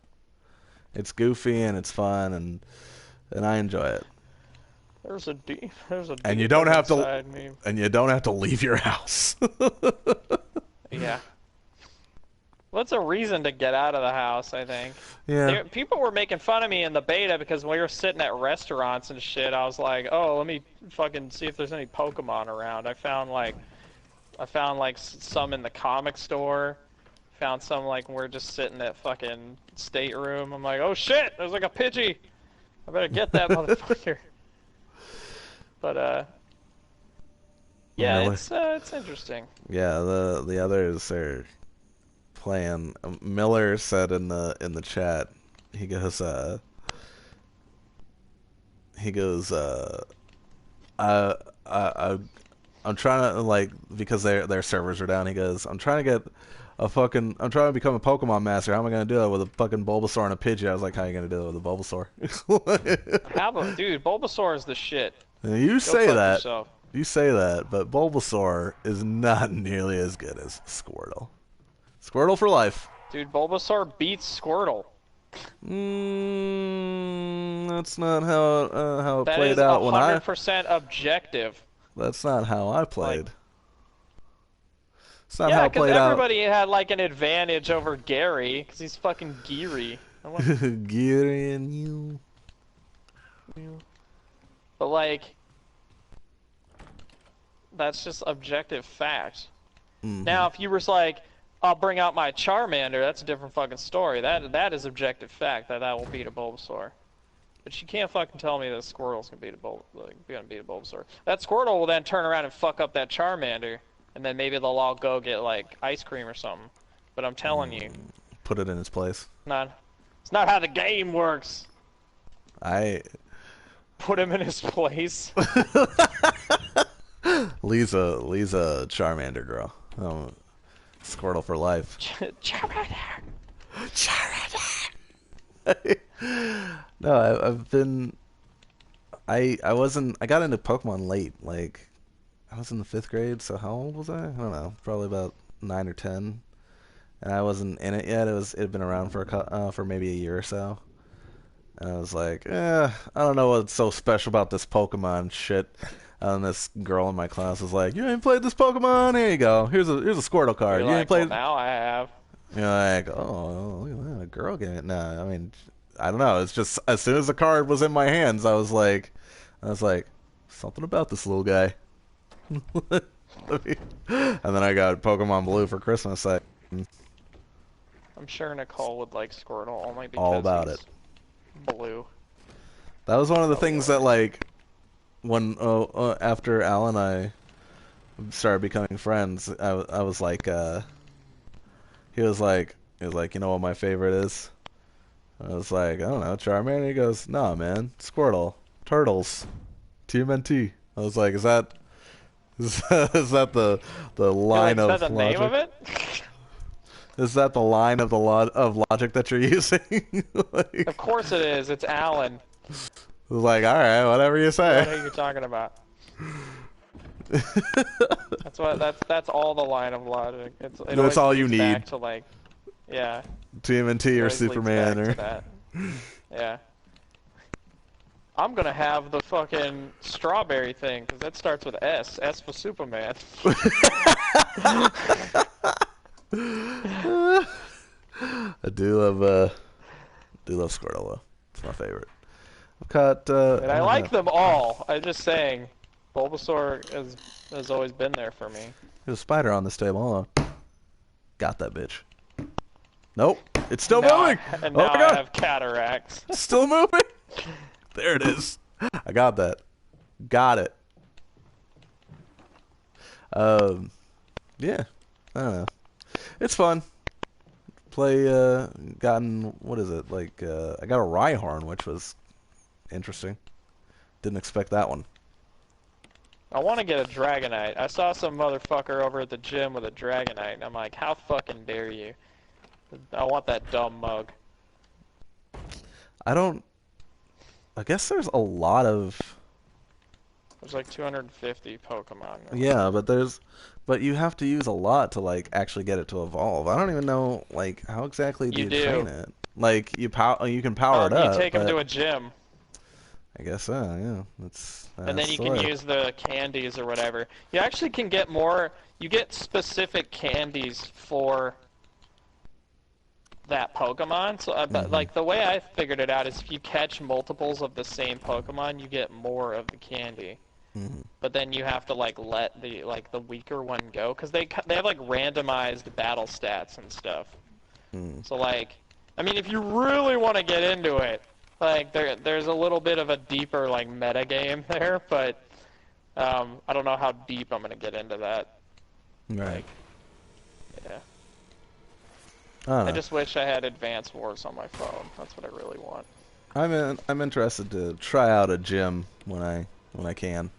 It's goofy and it's fun and I enjoy it. There's a And you demon don't have to inside me. and you don't have to leave your house. Yeah. What's a reason to get out of the house, I think. Yeah. People were making fun of me in the beta because we were sitting at restaurants and shit. I was like, oh, let me fucking see if there's any Pokemon around. I found like some in the comic store. Found some like we're just sitting at fucking stateroom. I'm like, oh shit, there's like a Pidgey. I better get that motherfucker. But yeah, Really? it's interesting. Yeah, the others are playing. Miller said in the chat, he goes I, I I'm trying to like because their servers are down. He goes, I'm trying to become a Pokemon master. How am I gonna do that with a fucking Bulbasaur and a Pidgey? I was like, how are you gonna do that with a Bulbasaur? Dude, Bulbasaur is the shit. You Go say fuck that. yourself. You say that, but Bulbasaur is not nearly as good as Squirtle. Squirtle for life. Dude, Bulbasaur beats Squirtle. That's not how it That played is out when I. 100% objective. That's not how I played. It's not Yeah, how it because played out. everybody had like an advantage over Gary, because he's fucking geary. Geary and you. But like, that's just objective fact. Now, if you were like, I'll bring out my Charmander, that's a different fucking story. That is objective fact that will beat a Bulbasaur. But you can't fucking tell me that Squirtle's gonna beat a Bulbasaur. That Squirtle will then turn around and fuck up that Charmander, and then maybe they'll all go get like ice cream or something. But I'm telling you, Put it in its place. it's not how the game works. I. Put him in his place. Lisa Charmander girl. Squirtle for life. Charmander. No, I've been. I got into Pokemon late. Like, I was in the 5th grade. So how old was I? I don't know. Probably about 9 or 10. And I wasn't in it yet. It had been around for maybe a year or so. And I was like, I don't know what's so special about this Pokemon shit. And this girl in my class was like, "You ain't played this Pokemon? Here you go. Here's a Squirtle card. You're You ain't like, well, played." now I have. You're like, "Oh, look at that, a girl getting it." No, I mean, I don't know. It's just as soon as the card was in my hands, I was like, something about this little guy. And then I got Pokemon Blue for Christmas. I'm sure Nicole would like Squirtle only All because about he's it. blue. That was one of the Probably things why. that like when after Al and I started becoming friends, I was like, he was like, you know what my favorite is? I was like, I don't know, Charmander. He goes, nah, man, Squirtle, Turtles, TMNT. I was like, is that the You're like, line is that of the name of logic? it? Is that the line of logic that you're using? Of Like, course it is. It's Alan. I was like, all right, whatever you say. What are you talking about? That's all the line of logic. It That's always all you leads back need. to like, yeah, TMNT it or always leads Superman back to or that. Yeah. I'm gonna have the fucking strawberry thing because that starts with S. S for Superman. do love Squirtle though. It's my favorite. I've caught And I like them all. I'm just saying, Bulbasaur has always been there for me. there's a spider on this table. Hold on. Got that bitch. Nope. It's still Now moving. and Oh now my I god. have cataracts. Still moving. There it is. I got that. Got it. Yeah. I don't know. It's fun. Play gotten what is it? Like I got a Rhyhorn, which was interesting. Didn't expect that one. I want to get a Dragonite. I saw some motherfucker over at the gym with a Dragonite, and I'm like, how fucking dare you? I want that dumb mug. I don't. I guess there's a lot of. There's like 250 Pokemon. Yeah, but you have to use a lot to like actually get it to evolve. I don't even know like how exactly do You you do. train it? Like you can power it You up, take them but to a gym, I guess so. Yeah, and then that's you the can way. use the candies or whatever. You actually can get more. You get specific candies for that Pokemon. So, but like the way I figured it out is if you catch multiples of the same Pokemon, you get more of the candy. But then you have to like let the weaker one go because they have like randomized battle stats and stuff. So like, I mean, if you really want to get into it, like there's a little bit of a deeper like meta game there, but I don't know how deep I'm gonna get into that. Right. Like, yeah. I don't I know. just wish I had Advance Wars on my phone. That's what I really want. I'm interested to try out a gym when I can.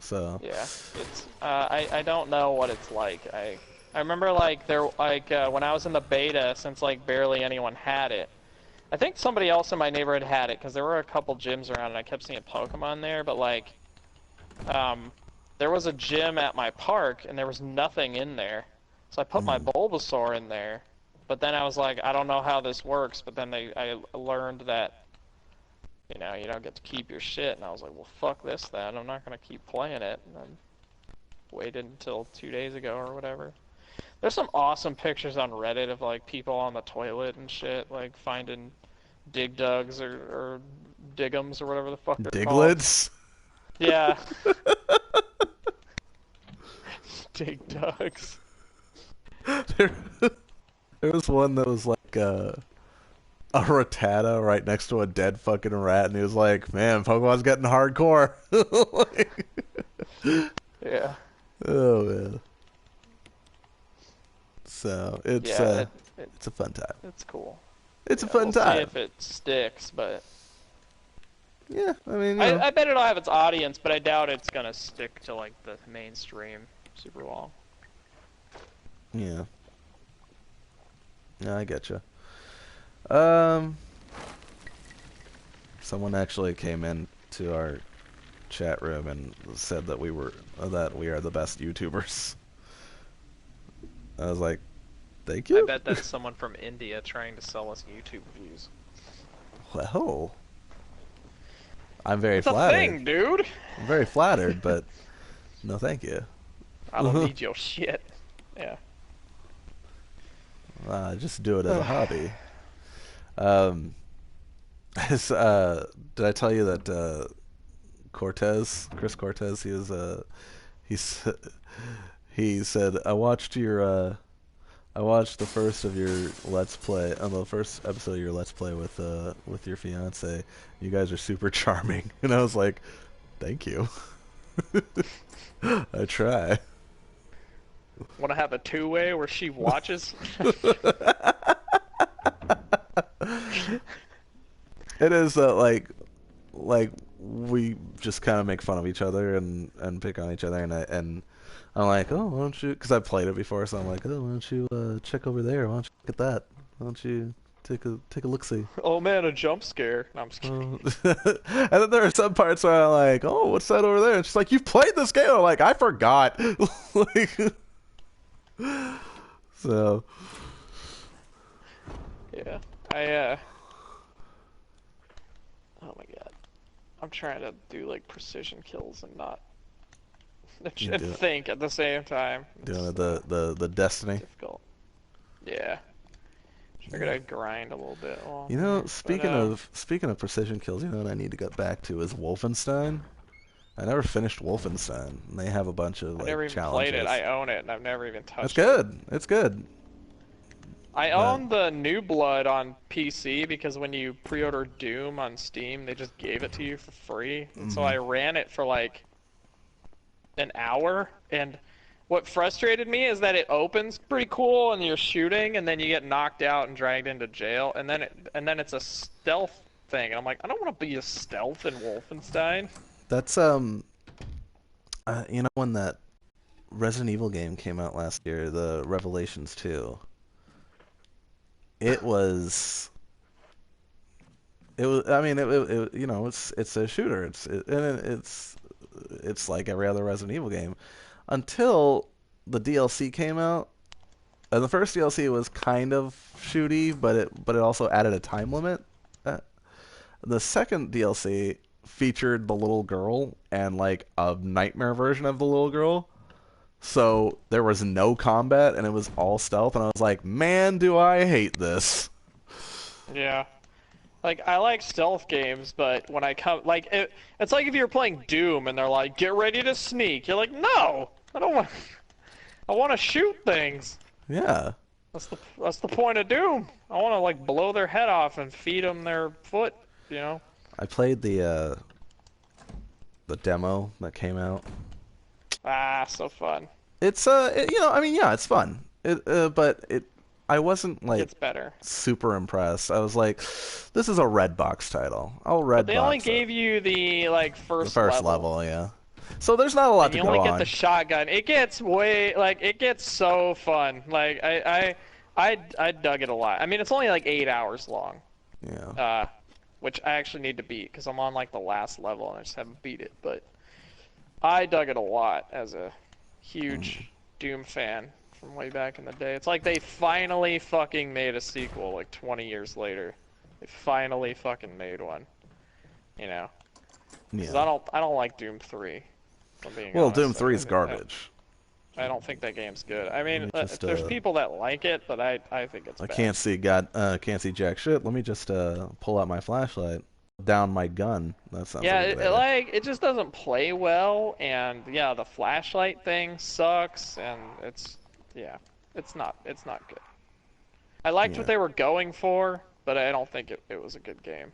So Yeah, it's I don't know what it's like. I remember like when I was in the beta, since like barely anyone had it. I think somebody else in my neighborhood had it because there were a couple gyms around and I kept seeing Pokemon there. But like, there was a gym at my park and there was nothing in there, so I put my Bulbasaur in there. But then I was like, I don't know how this works. But then I learned that you don't get to keep your shit, and I was like, well, fuck this then. I'm not gonna keep playing it. And then waited until 2 days ago or whatever. There's some awesome pictures on Reddit of like people on the toilet and shit, like finding dig dugs or digums or whatever the fuck they're called. Diglets. Yeah. Dig dugs. there, there was one that was like a Rattata right next to a dead fucking rat, and he was like, "Man, Pokemon's getting hardcore." Like, Yeah. oh man. So Yeah, it's a fun time. it's cool. It's a Yeah, fun we'll see time. if it sticks, but Yeah, I mean, you know. I bet it'll have its audience, but I doubt it's gonna stick to like the mainstream super long. Yeah. Yeah, I get you. Um, someone actually came in to our chat room and said that we are the best YouTubers. I was like, thank I you. bet that's someone from India trying to sell us YouTube views. Well, I'm very It's a flattered. thing, dude. I'm very flattered, but no, thank you. I don't need your shit. Yeah. Just do it as a hobby. Um, did I tell you that Chris Cortez, he's he said I watched the first of your Let's Play, the first episode of your Let's Play with your fiance. You guys are super charming, and I was like, thank you. I try. Want to have a two-way where she watches? It is like we just kind of make fun of each other and pick on each other, and I'm like, oh, why don't you? Because I've played it before, so I'm like, oh, why don't you check over there? Why don't you look at that? Why don't you take a look see? Oh man, a jump scare. No, I'm just kidding. And then there are some parts where I'm like, oh, what's that over there? And she's like, you've played this game. I'm like, I forgot. Like, so. Yeah, oh my god, I'm trying to do like precision kills and not and think at the same time. Doing the Destiny. Difficult. Yeah. I gotta grind a little bit. You know, speaking of precision kills, you know what I need to get back to is Wolfenstein. I never finished Wolfenstein. And they have a bunch of I never even challenges. played it. I own it, and I've never even touched it. It's good. It's good. I own the New Blood on PC because when you pre-order Doom on Steam, they just gave it to you for free. And so I ran it for like an hour, and what frustrated me is that it opens pretty cool and you're shooting, and then you get knocked out and dragged into jail, and then it's a stealth thing, and I'm like, I don't want to be a stealth in Wolfenstein. That's you know, when that Resident Evil game came out last year, the Revelations 2. It was. I mean, it you know, it's a shooter. It's like every other Resident Evil game, until the DLC came out. And the first DLC was kind of shooty, but it also added a time limit. The second DLC featured the little girl and like a nightmare version of the little girl. So there was no combat and it was all stealth, and I was like, man, do I hate this. Yeah. Like, I like stealth games, but when I come, like, it's like if you're playing Doom and they're like, get ready to sneak. You're like, no, I don't want, I want to shoot things. Yeah. That's the point of Doom. I want to, like, blow their head off and feed them their foot, you know? I played the demo that came out. Ah, so fun. It's you know, I mean, yeah, it's fun. I wasn't like it's better. Super impressed. I was like, this is a red box title. But they only gave you the like first level, yeah. So there's not a lot to go on. You only get the shotgun. It gets it gets so fun. Like I dug it a lot. I mean, it's only like 8 hours long. Yeah. Which I actually need to beat because I'm on like the last level and I just haven't beat it. But I dug it a lot as a huge Doom fan from way back in the day. It's like they finally fucking made a sequel like 20 years later. They finally fucking made one. You know. Because Yeah. I don't like Doom 3. If I'm being Well, honest. Doom 3 is garbage. I don't think that game's good. I mean, Just, there's people that like it, but I think it's bad. Can't see jack shit. Let me just pull out my flashlight. Down my gun. That sounds Yeah, like it just doesn't play well, and yeah, the flashlight thing sucks, and it's not good. I liked what they were going for, but I don't think it was a good game.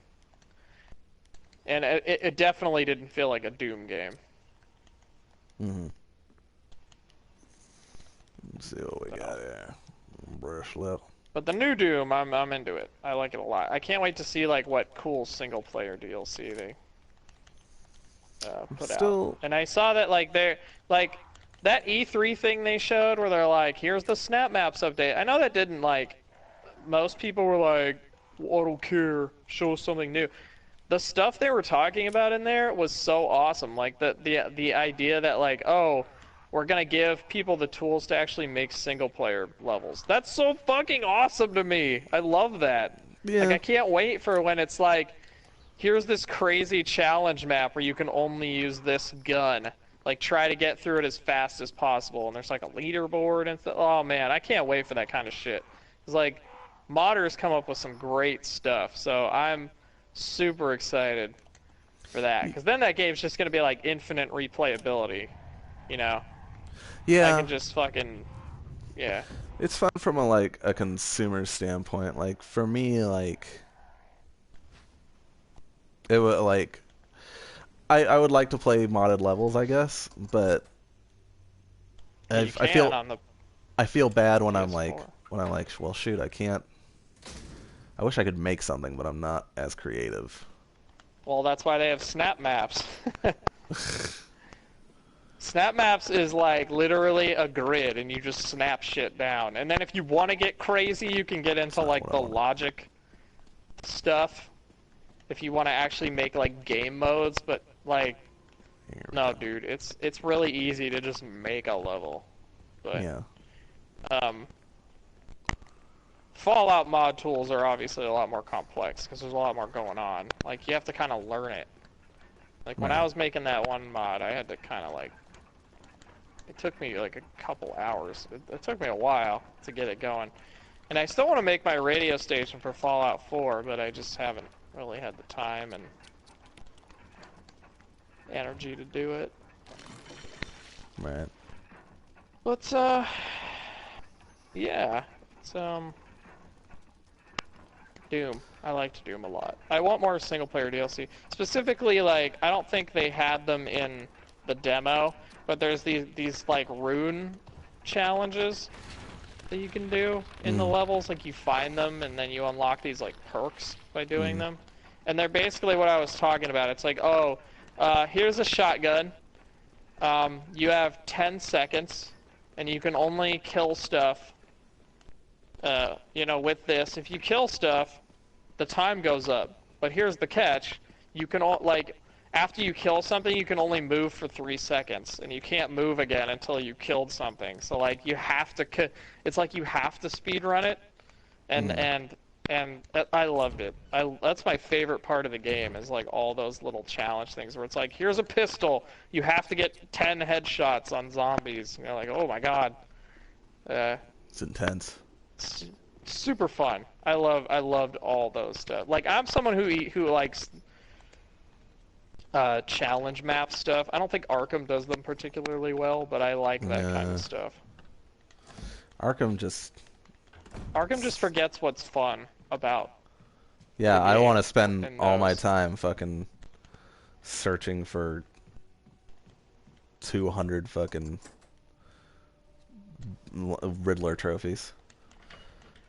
And it definitely didn't feel like a Doom game. Let's see what we got here. Bracelet. But the new Doom, I'm into it. I like it a lot. I can't wait to see like what cool single player DLC they put out. And I saw that like that E3 thing they showed where they're like, here's the Snap Maps update. I know that didn't like, most people were like, well, I don't care, show us something new. The stuff they were talking about in there was so awesome. Like the idea that like, oh, we're gonna give people the tools to actually make single player levels. That's so fucking awesome to me. I love that. Yeah. Like I can't wait for when it's like, here's this crazy challenge map where you can only use this gun. Like, try to get through it as fast as possible. And there's like a leaderboard and stuff. Oh man, I can't wait for that kind of shit. It's like, modders come up with some great stuff. So I'm super excited for that. Because then that game's just going to be like infinite replayability. You know? I Yeah. can just fucking, yeah. It's fun from a like a consumer standpoint. Like for me, like it would like I would like to play modded levels, I guess, but You can on the I feel bad when PS4. I'm like, well, shoot, I can't. I wish I could make something, but I'm not as creative. Well, that's why they have snap maps. Snap maps is like literally a grid, and you just snap shit down. And then if you want to get crazy, you can get into like the logic stuff. If you want to actually make like game modes, but like, no, dude, it's really easy to just make a level. But Yeah. Fallout mod tools are obviously a lot more complex because there's a lot more going on. Like you have to kind of learn it. Like when I was making that one mod, I had to kind of like. It took me like a couple hours. It took me a while to get it going. And I still want to make my radio station for Fallout 4, but I just haven't really had the time and energy to do it. Right. But, yeah. It's, Doom. I liked Doom a lot. I want more single-player DLC. Specifically, like, I don't think they had them in the demo, but there's these like rune challenges that you can do in the levels. Like you find them and then you unlock these like perks by doing them. And they're basically what I was talking about. It's like, oh, here's a shotgun. You have 10 seconds and you can only kill stuff, you know, with this. If you kill stuff, the time goes up. But here's the catch. You can, like, after you kill something, you can only move for 3 seconds, and you can't move again until you killed something. So like you have to, it's like you have to speed run it, and I loved it. That's my favorite part of the game is like all those little challenge things where it's like here's a pistol, you have to get 10 headshots on zombies. And you're like, oh my god, It's intense. super fun. I loved all those stuff. Like I'm someone who likes. Challenge map stuff. I don't think Arkham does them particularly well, but I like that kind of stuff. Arkham just forgets what's fun about. Yeah, I want to spend and all my those. time fucking searching for 200 fucking Riddler trophies.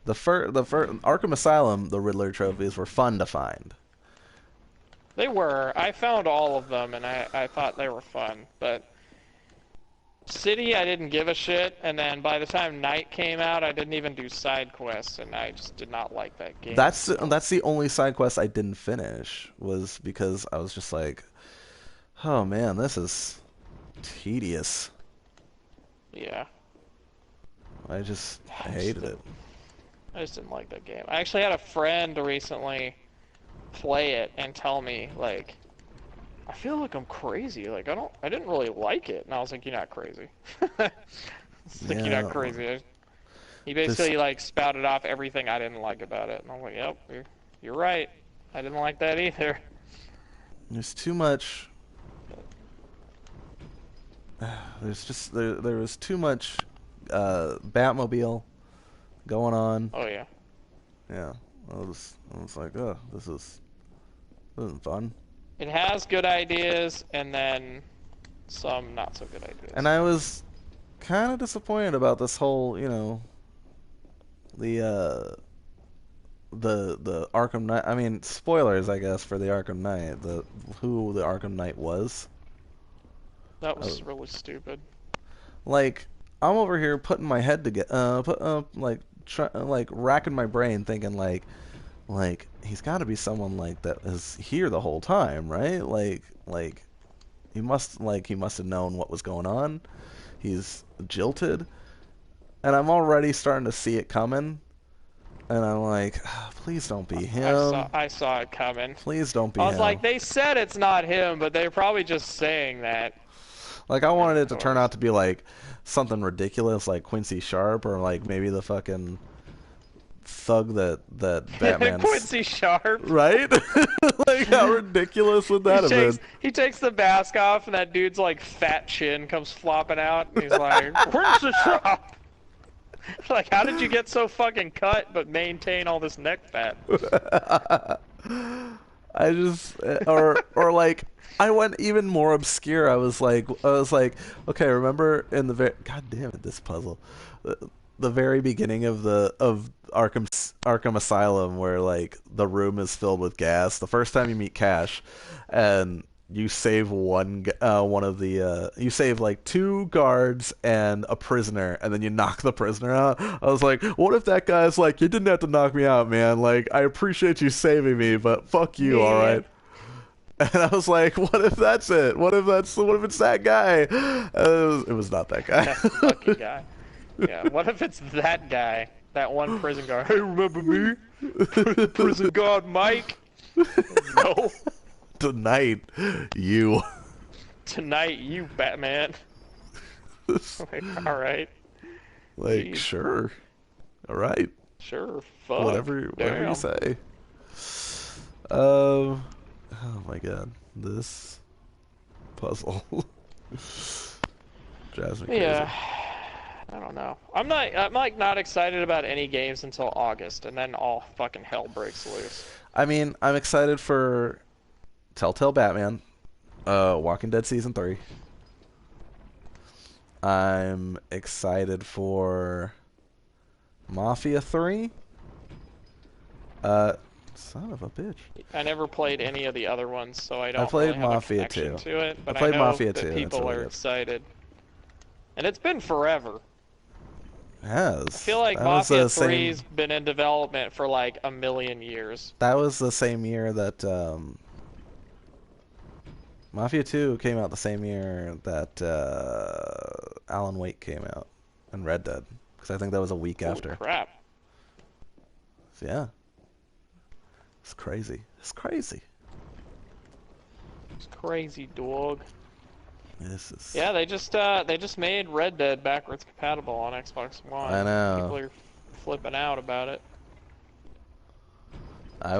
The first Arkham Asylum, the Riddler trophies were fun to find. They were. I found all of them, and I thought they were fun. But City, I didn't give a shit. And then by the time Night came out, I didn't even do side quests, and I just did not like that game. That's the only side quest I didn't finish, was because I was just like, oh man, this is tedious. Yeah. I hated it. I just didn't like that game. I actually had a friend recently play it and tell me like I feel like I'm crazy, like I didn't really like it, and I was like, you're not crazy. It's like, you're not crazy. He basically like spouted off everything I didn't like about it, and I'm like, yep, you're right, I didn't like that either. There's too much there was too much Batmobile going on. Oh yeah. Yeah. I was like, oh, this isn't fun. It has good ideas and then some not so good ideas. And I was kind of disappointed about this whole, you know, the Arkham Knight. I mean, spoilers, I guess, for the Arkham Knight. Who the Arkham Knight was. That was really stupid. Like, I'm over here putting my head together, like racking my brain, thinking like he's got to be someone like that is here the whole time, right? Like he must have known what was going on. He's jilted, and I'm already starting to see it coming. and I'm like, "Ah, please don't be I saw him. I saw it coming. Please don't I be was him." like, they said it's not him, but they're probably just saying that. Like I And wanted of it to turn course. out to be like something ridiculous, like Quincy Sharp, or like maybe the fucking thug that Batman's Quincy Sharp. right. Like how ridiculous would He that have been? takes the mask off, and that dude's like fat chin comes flopping out, and he's like, Quincy Sharp. Like, how did you get so fucking cut but maintain all this neck fat? I just or like I went even more obscure. I was like, okay, remember in the God damn it, this puzzle, the very beginning of Arkham Asylum, where like the room is filled with gas. The first time you meet Cash, and you save you save like two guards and a prisoner, and then you knock the prisoner out. I was like, what if that guy's like, you didn't have to knock me out, man. Like, I appreciate you saving me, but fuck you, all right. Man. And I was like, what if that's it? What if it's that guy? It was not that guy. That fucking guy. Yeah, what if it's that guy? That one prison guard. Hey, remember me? Prison guard Mike? No. Tonight, you. Tonight, you, Batman. Like, alright. Like, Jeez. sure. All right. Sure, fuck. Whatever you Damn. say. Oh my god. This puzzle drives me crazy. Yeah. I don't know. I'm like not excited about any games until August, and then all fucking hell breaks loose. I mean, I'm excited for Telltale Batman, Walking Dead Season 3. I'm excited for Mafia 3. Son of a bitch. I never played any of the other ones, so I I don't played really have Mafia a connection 2. to it. But I played know Mafia that 2, and it's people really are good. excited, and it's been forever. Yes. I feel like That was Mafia the same. 3's been in development for like a million years. That was the same year that Mafia 2 came out the same year that Alan Wake came out and Red Dead, because I think that was a week Holy after. crap. So, yeah. It's crazy. It's crazy. It's crazy, dog. This is. Yeah, they just made Red Dead backwards compatible on Xbox One. I know. People are flipping out about it. I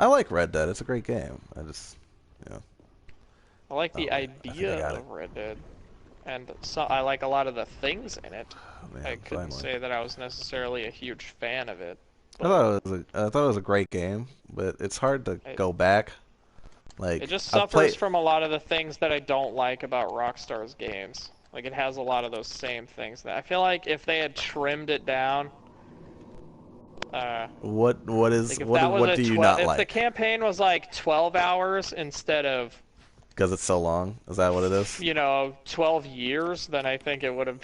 like Red Dead. It's a great game. I just, you know. I like the I think I idea got of Red Dead, and so I like a lot of the things in it. Oh, man, I couldn't finally. say that I was necessarily a huge fan of it. I thought it was a great game, but it's hard to go back. Like, It just I've suffers played. from a lot of the things that I don't like about Rockstar's games. Like, it has a lot of those same things. That I feel like if they had trimmed it down, What like if what that was what a do you 12, not if the like? campaign was like 12 hours instead of, Because it's so long? Is that what it is? 12 years, then I think it would have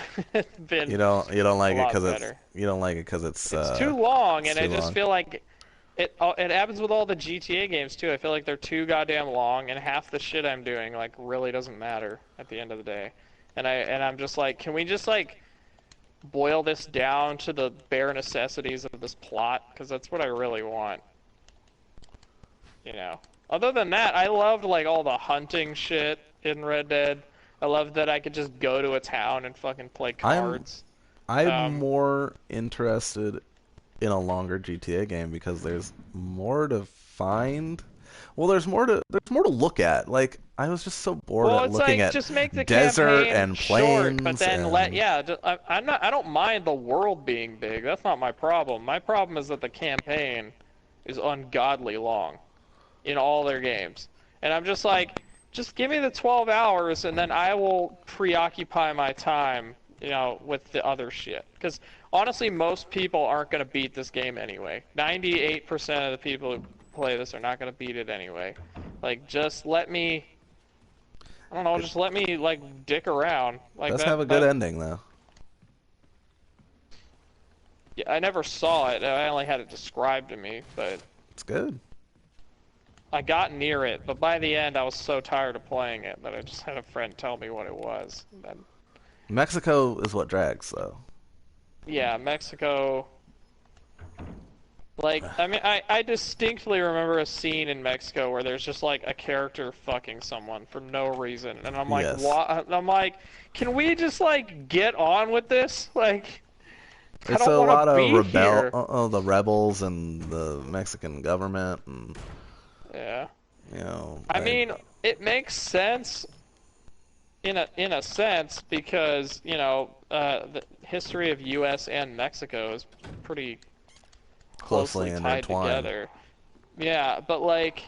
been You don't like a it lot because better. it's Too long, and too I just long. feel like it happens with all the GTA games too. I feel like they're too goddamn long, and half the shit I'm doing like really doesn't matter at the end of the day. And I'm just like, can we just like boil this down to the bare necessities of this plot? Because that's what I really want. Other than that, I loved like all the hunting shit in Red Dead. I loved that I could just go to a town and fucking play cards. I'm more interested in a longer GTA game because there's more to find. Well, there's more to look at. Like, I was just so bored Well, at it's looking like at just make the desert campaign and short, but plains then and I don't mind the world being big. That's not my problem. My problem is that the campaign is ungodly long in all their games. And I'm just like, just give me the 12 hours and then I will preoccupy my time, with the other shit. Because honestly, most people aren't going to beat this game anyway. 98% of the people who play this are not going to beat it anyway. Like, just let me, I don't know, just let me, like, dick around. Like, does have a good that, ending though. yeah, I never saw it. I only had it described to me, but It's good. I got near it, but by the end I was so tired of playing it that I just had a friend tell me what it was. And then, Mexico is what drags though. yeah, Mexico Like, I mean, I distinctly remember a scene in Mexico where there's just like a character fucking someone for no reason, and I'm like, Yes. what? I'm like, can we just like get on with this? Like, I It's don't a want to lot of be here. the rebels and the Mexican government, and Yeah. you know, I mean, it makes sense in a sense because, you know, the history of U.S. and Mexico is pretty closely closely tied intertwined. together. Yeah, but like,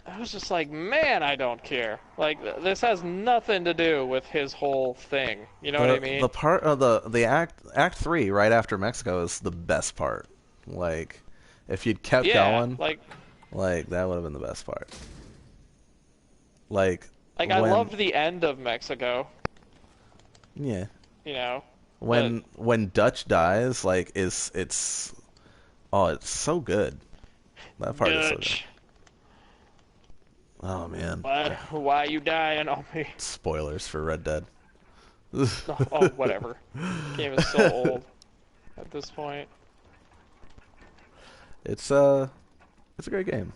I was just like, man, I don't care. Like, this has nothing to do with his whole thing. You know what I The mean? part of the act 3 right after Mexico is the best part. Like, if you'd kept Yeah, going, like, like that would have been the best part. Like I when loved the end of Mexico. yeah, You know, but when Dutch dies, like is it's oh it's so good. That part is so good. Dutch, Oh man, why you dying on me? spoilers for Red Dead. Oh, whatever. Game is so old at this point. It's it's a great game.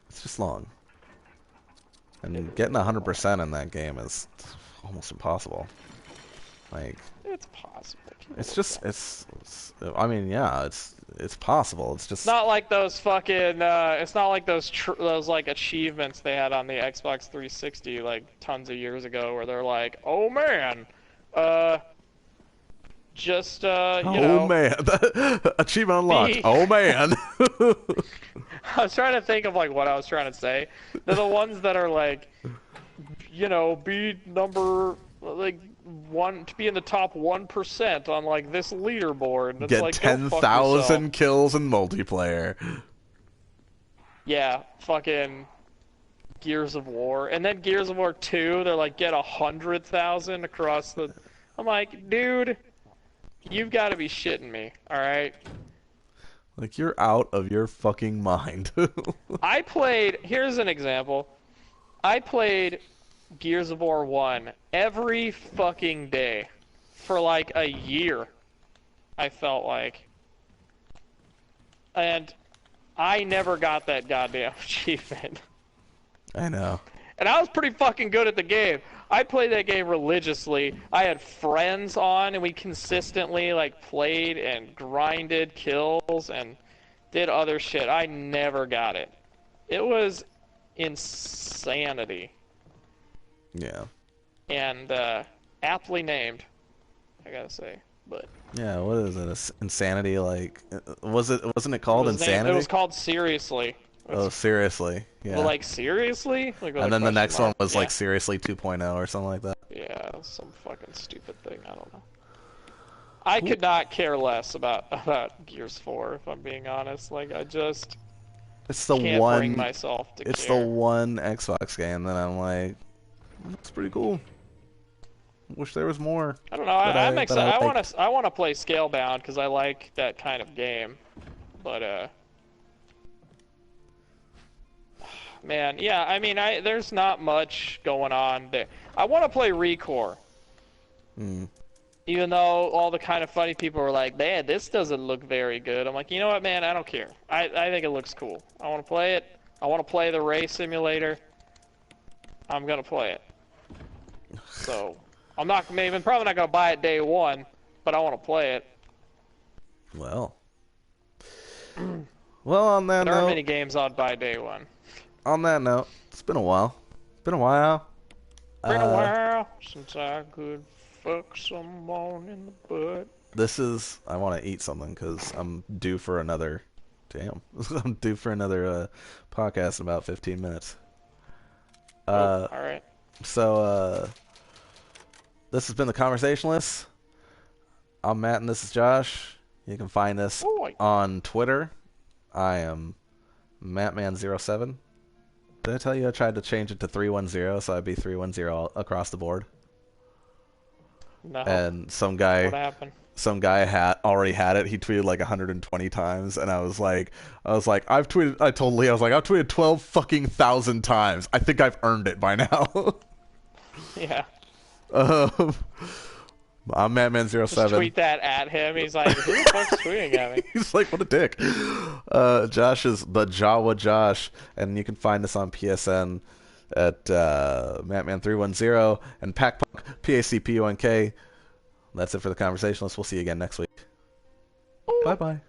It's just long. And getting 100% in that game is almost impossible. Like, It's possible. People it's will just, kill. I mean, yeah, it's possible. It's It's just, not like those fucking. It's not like those like achievements they had on the Xbox 360 like tons of years ago, where they're like, oh man, uh, just you oh know, man, achievement unlocked. be. Oh man. I was trying to think of like what I was trying to say. They're the ones that are like, you know, be number like one to be in the top 1% on like this leaderboard. And it's Get like, go fuck yourself. 10,000 kills in multiplayer. Yeah, fucking Gears of War, and then Gears of War 2, they're like get 100,000 across the. I'm like, dude, you've got to be shitting me, all right? Like, you're out of your fucking mind. I played. Here's an example. I played Gears of War 1 every fucking day for like a year. I felt like, and I never got that goddamn achievement. I know. And I was pretty fucking good at the game. I played that game religiously. I had friends on, and we consistently like played and grinded kills and did other shit. I never got it. It was insanity, Yeah. and aptly named, I gotta say. But Yeah, what is it? Insanity, like, wasn't it it called was named. It Insanity? was called Seriously. Oh, seriously. Well, Yeah. like seriously? Like with And a then the question next one mark? was Yeah. like Seriously 2.0 or something like that. Yeah, some fucking stupid thing. I don't know. I could not care less about Gears 4 if I'm being honest. Like I just It's the can't bring one myself to it's the care. one Xbox game that I'm like, it's pretty cool. Wish there was more. I don't know. I'm That I excited. liked. I want to play Scalebound because I like that kind of game. But man, yeah. I mean, there's not much going on there. I want to play Recore. Mm. Even though all the kind of funny people were like, man, this doesn't look very good. I'm like, you know what, man? I don't care. I think it looks cool. I want to play it. I want to play the race simulator. I'm going to play it. So, I'm not probably not going to buy it day one, but I want to play it. Well. Well, on that There aren't note, many games I'd buy day one. it's been a while. Been a while. Been a while since I could fuck someone in the butt. I want to eat something because I'm due for another. Damn, I'm due for another podcast in about 15 minutes. All right. So this has been the Conversationalist. I'm Matt, and this is Josh. You can find us on Twitter. I am Mattman07. Did I tell you I tried to change it to 310 so I'd be 310 across the board? No. And What happened? some guy already had it. He tweeted like 120 times, and I was like, I've tweeted. I told Lee, I was like, I've tweeted 12 fucking thousand times. I think I've earned it by now. Yeah. um, I'm Just Madman07. tweet that at him. He's like, who the fuck's tweeting at me? He's like, what a dick. Josh is the Jawa Josh, and you can find us on PSN at Matman310 and PackPunk, PACPUNK. That's it for the Conversationalist. We'll see you again next week. Bye-bye.